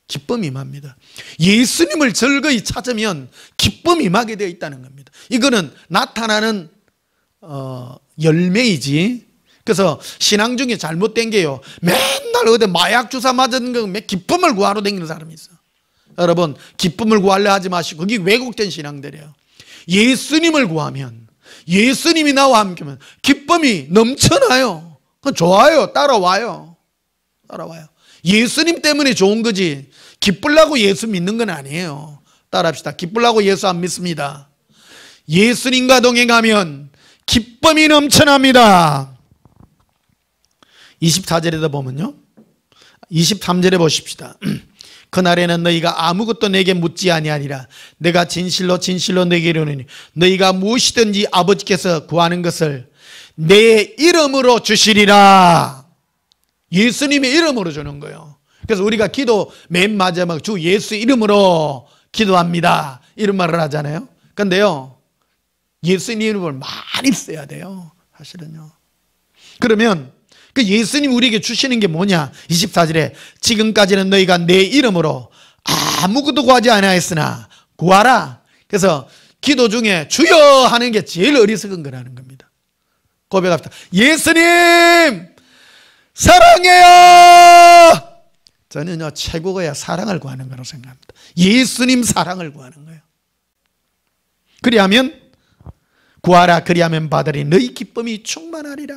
기쁨이 임합니다. 예수님을 즐거이 찾으면 기쁨이 임하게 되어 있다는 겁니다. 이거는 나타나는 열매이지. 그래서 신앙 중에 잘못된 게요, 맨날 어디 마약 주사 맞은 거 기쁨을 구하러 다니는 사람이 있어요. 여러분, 기쁨을 구하려 하지 마시고 그게 왜곡된 신앙들이에요. 예수님을 구하면, 예수님이 나와 함께하면 기쁨이 넘쳐나요. 그건 좋아요. 따라와요. 예수님 때문에 좋은 거지 기쁘려고 예수 믿는 건 아니에요. 따라합시다. 기쁘려고 예수 안 믿습니다. 예수님과 동행하면 기쁨이 넘쳐납니다. 24절에도 보면요, 23절에 보십시다. 그날에는 너희가 아무것도 내게 묻지 아니하리라. 내가 진실로 진실로 내게 이르노니 너희가 무엇이든지 아버지께서 구하는 것을 내 이름으로 주시리라. 예수님의 이름으로 주는 거예요. 그래서 우리가 기도 맨 마지막 주 예수 이름으로 기도합니다, 이런 말을 하잖아요. 그런데요, 예수님 이름을 많이 써야 돼요, 사실은요. 그러면 그 예수님 우리에게 주시는 게 뭐냐? 24절에 지금까지는 너희가 내 이름으로 아무것도 구하지 아니하였으나 구하라. 그래서 기도 중에 주여 하는 게 제일 어리석은 거라는 겁니다. 고백합시다. 예수님 사랑해요. 저는요, 최고가 사랑을 구하는 거라고 생각합니다. 예수님 사랑을 구하는 거예요. 그리하면 구하라. 그리하면 받으리. 너희 기쁨이 충만하리라.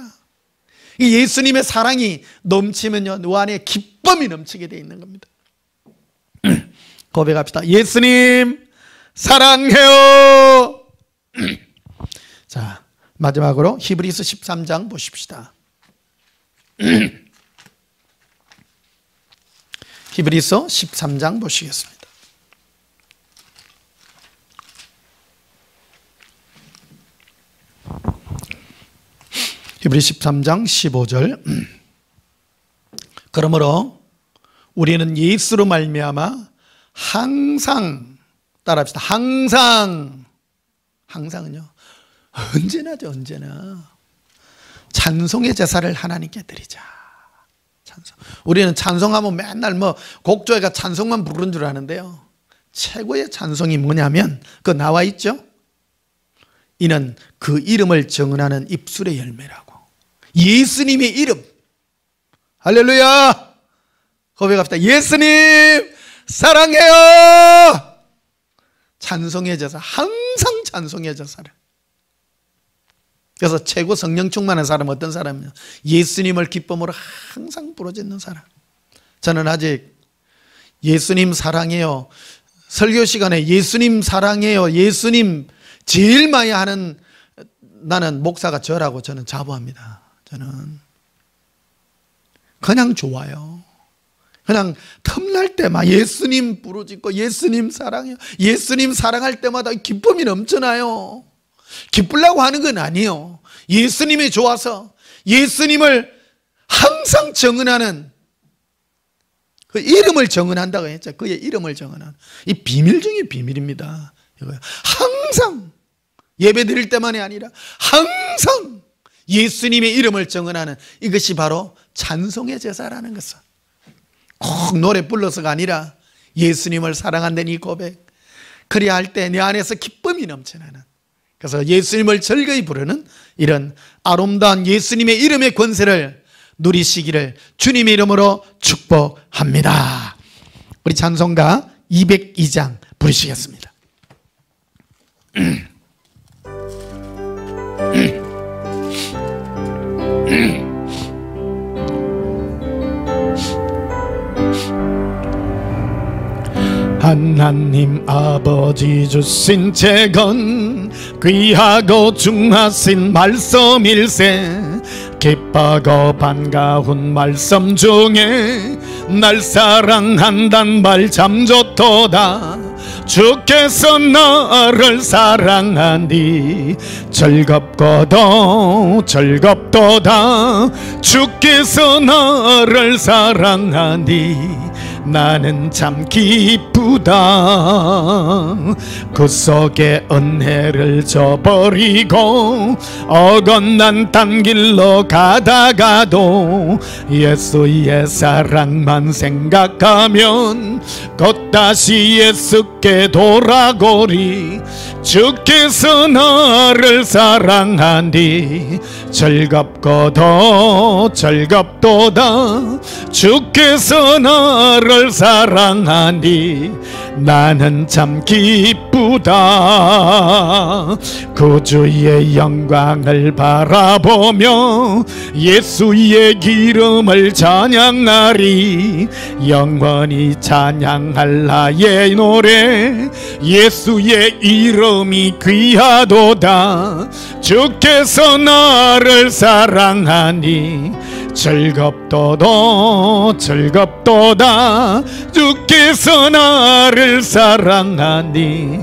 이 예수님의 사랑이 넘치면요, 너 안에 기쁨이 넘치게 되어 있는 겁니다. 고백합시다. 예수님 사랑해요. 자, 마지막으로 히브리서 13장 보십시다. 히브리서 13장 보시겠습니다. 히브리 13장 15절. 그러므로 우리는 예수로 말미암아 항상, 따라합시다. 항상은요, 언제나죠. 언제나 찬송의 제사를 하나님께 드리자. 찬송. 우리는 찬송하면 맨날 곡조회가 찬송만 부르는 줄 아는데요, 최고의 찬송이 뭐냐면 그 나와 있죠? 이는 그 이름을 정언하는 입술의 열매라고. 예수님의 이름. 할렐루야. 고백합시다. 예수님 사랑해요. 찬송해져서 항상 찬송해져서 살아. 그래서 최고 성령 충만한 사람은 어떤 사람이냐? 예수님을 기쁨으로 항상 부르짖는 사람. 저는 아직 예수님 사랑해요 설교 시간에 예수님 사랑해요, 예수님 제일 많이 하는 나는 목사가 저라고 저는 자부합니다. 저는 그냥 좋아요. 그냥 틈날 때만 예수님 부르짖고 예수님 사랑해요, 예수님 사랑할 때마다 기쁨이 넘쳐나요. 기쁘려고 하는 건 아니에요. 예수님이 좋아서 예수님을 항상 정언하는, 그 이름을 정언한다고 했죠. 그의 이름을 정언하는 이 비밀 중에 비밀입니다. 이거요. 항상 예배 드릴 때만이 아니라 항상 예수님의 이름을 정언하는 이것이 바로 찬송의 제사라는 것은, 꼭 노래 불러서가 아니라 예수님을 사랑한다는 이 고백, 그래야 할 때 내 안에서 기쁨이 넘쳐나는, 그래서 예수님을 즐거이 부르는 이런 아름다운 예수님의 이름의 권세를 누리시기를 주님의 이름으로 축복합니다. 우리 찬송가 202장 부르시겠습니다. 하나님 아버지 주신 재건 귀하고 중하신 말씀일세, 기뻐하고 반가운 말씀 중에 날 사랑한단 말 참 좋도다. 주께서 나를 사랑하니 즐겁고도 즐겁도다. 주께서 나를 사랑하니 나는 참 기쁘다. 그 속에 은혜를 저버리고 어긋난 딴 길로 가다가도 예수의 사랑만 생각하면 곧 다시 예수께 돌아오리. 주께서 나를 사랑하니 즐겁고도 즐겁도다. 주께서 나를 사랑하니 나는 참 기쁘다. 구주의 영광을 바라보며 예수의 기름을 찬양하리. 영원히 찬양할 나의 노래, 예수의 이름이 귀하도다. 주께서 나를 사랑하니 즐겁도도 즐겁도다. 주께서 나를 사랑하니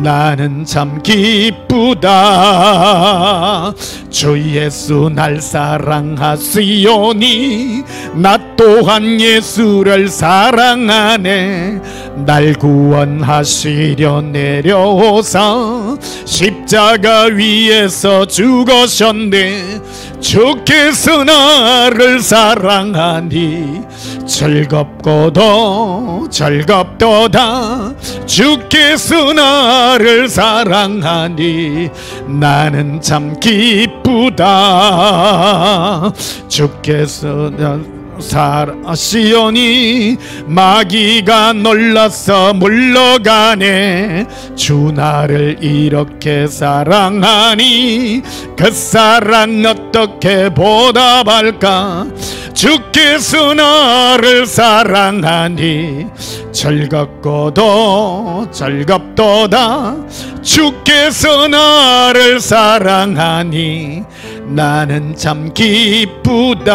나는 참 기쁘다. 주 예수 날 사랑하시오니 나 또한 예수를 사랑하네. 날 구원하시려 내려오사 십자가 위에서 죽으셨네. 주께서 나를 사랑하니 즐겁고도 즐겁도다. 주께서 나를 사랑하니 나는 참 기쁘다. 주께서 사랑하시오니 마귀가 놀라서 물러가네. 주 나를 이렇게 사랑하니 그 사랑 어떻게 보답할까. 주께서 나를 사랑하니 즐겁고도 즐겁도다. 주께서 나를 사랑하니 나는 참 기쁘다.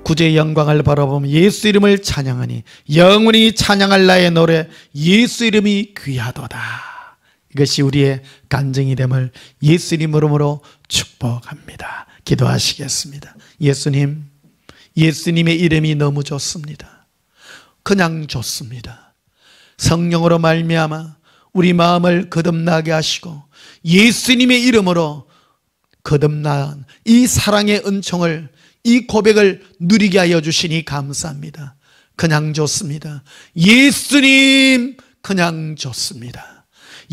구주의 영광을 바라보며 예수 이름을 찬양하니 영원히 찬양할 나의 노래, 예수 이름이 귀하도다. 이것이 우리의 간증이 됨을 예수 이름으로 축복합니다. 기도하시겠습니다. 예수님, 예수님의 이름이 너무 좋습니다. 그냥 좋습니다. 성령으로 말미암아 우리 마음을 거듭나게 하시고 예수님의 이름으로 거듭난 이 사랑의 은총을, 이 고백을 누리게 하여 주시니 감사합니다. 그냥 좋습니다. 예수님 그냥 좋습니다.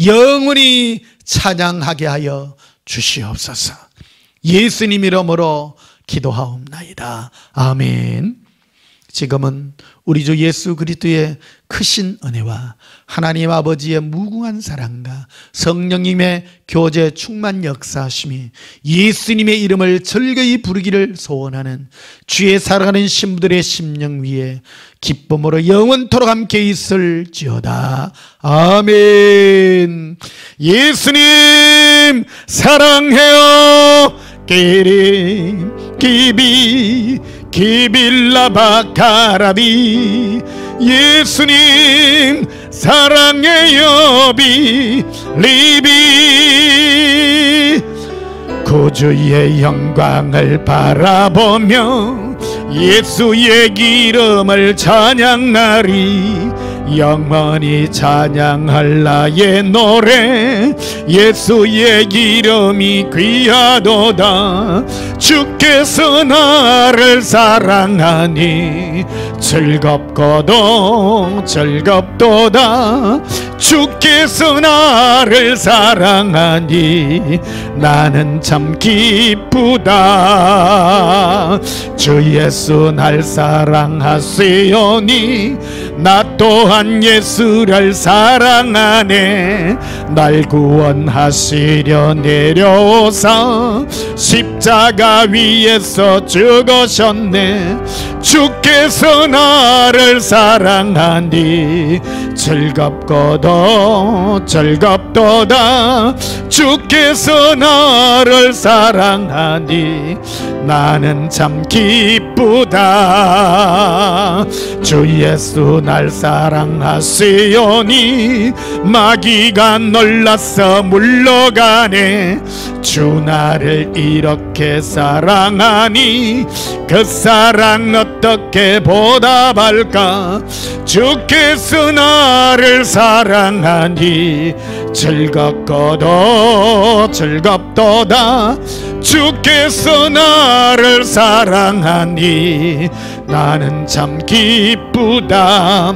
영원히 찬양하게 하여 주시옵소서. 예수님 이름으로 기도하옵나이다. 아멘. 지금은 우리 주 예수 그리스도의 크신 은혜와 하나님 아버지의 무궁한 사랑과 성령님의 교제 충만 역사하심이 예수님의 이름을 즐거이 부르기를 소원하는 주의 사랑하는 신부들의 심령 위에 기쁨으로 영원토록 함께 있을지어다. 아멘. 예수님 사랑해요. 끼림 기비 기빌라바카라비. 예수님 사랑해요. 리비. 구주의 영광을 바라보며 예수의 이름을 찬양하리. 영원히 찬양할 나의 노래. 예수의 이름이 귀하도다. 주께서 나를 사랑하니 즐겁고도 즐겁도다. 주께서 나를 사랑하니 나는 참 기쁘다. 주 예수 날 사랑하시오니 나 또한 예수를 사랑하네. 날 구원하시려 내려오사 십자가 위에서 죽으셨네. 주께서 나를 사랑하니 즐겁고도 즐겁도다. 주께서 나를 사랑하니 나는 참 기쁘다. 주 예수 날 사랑하시오니 마귀가 놀라서 물러가네. 주 나를 이렇게 사랑하니 그 사랑 어떻게 보답할까. 주께서 나를 사랑하니 즐겁고도 즐겁도다. 주께서 나를 사랑하니 나는 참 기쁘다.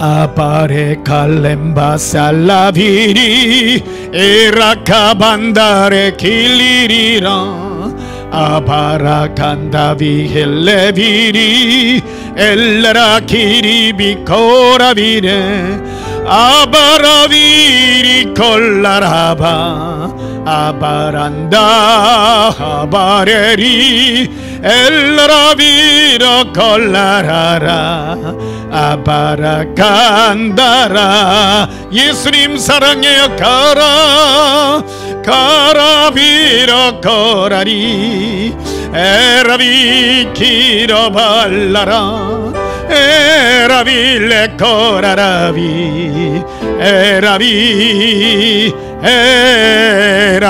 아바레 칼렘바 살라비리 에라카반다레 길리리라. 아바라 간다비 헬레비리 엘라라 기리비 코라비레. 아바라비리 콜라라바 아바란다 아바레리 엘라라비라 콜라라라 아바라간다라. 예수님 사랑해요. 가라 가라비라 코라리 에라비 기러발라라 에라빌레 코라라비 에라비 에라.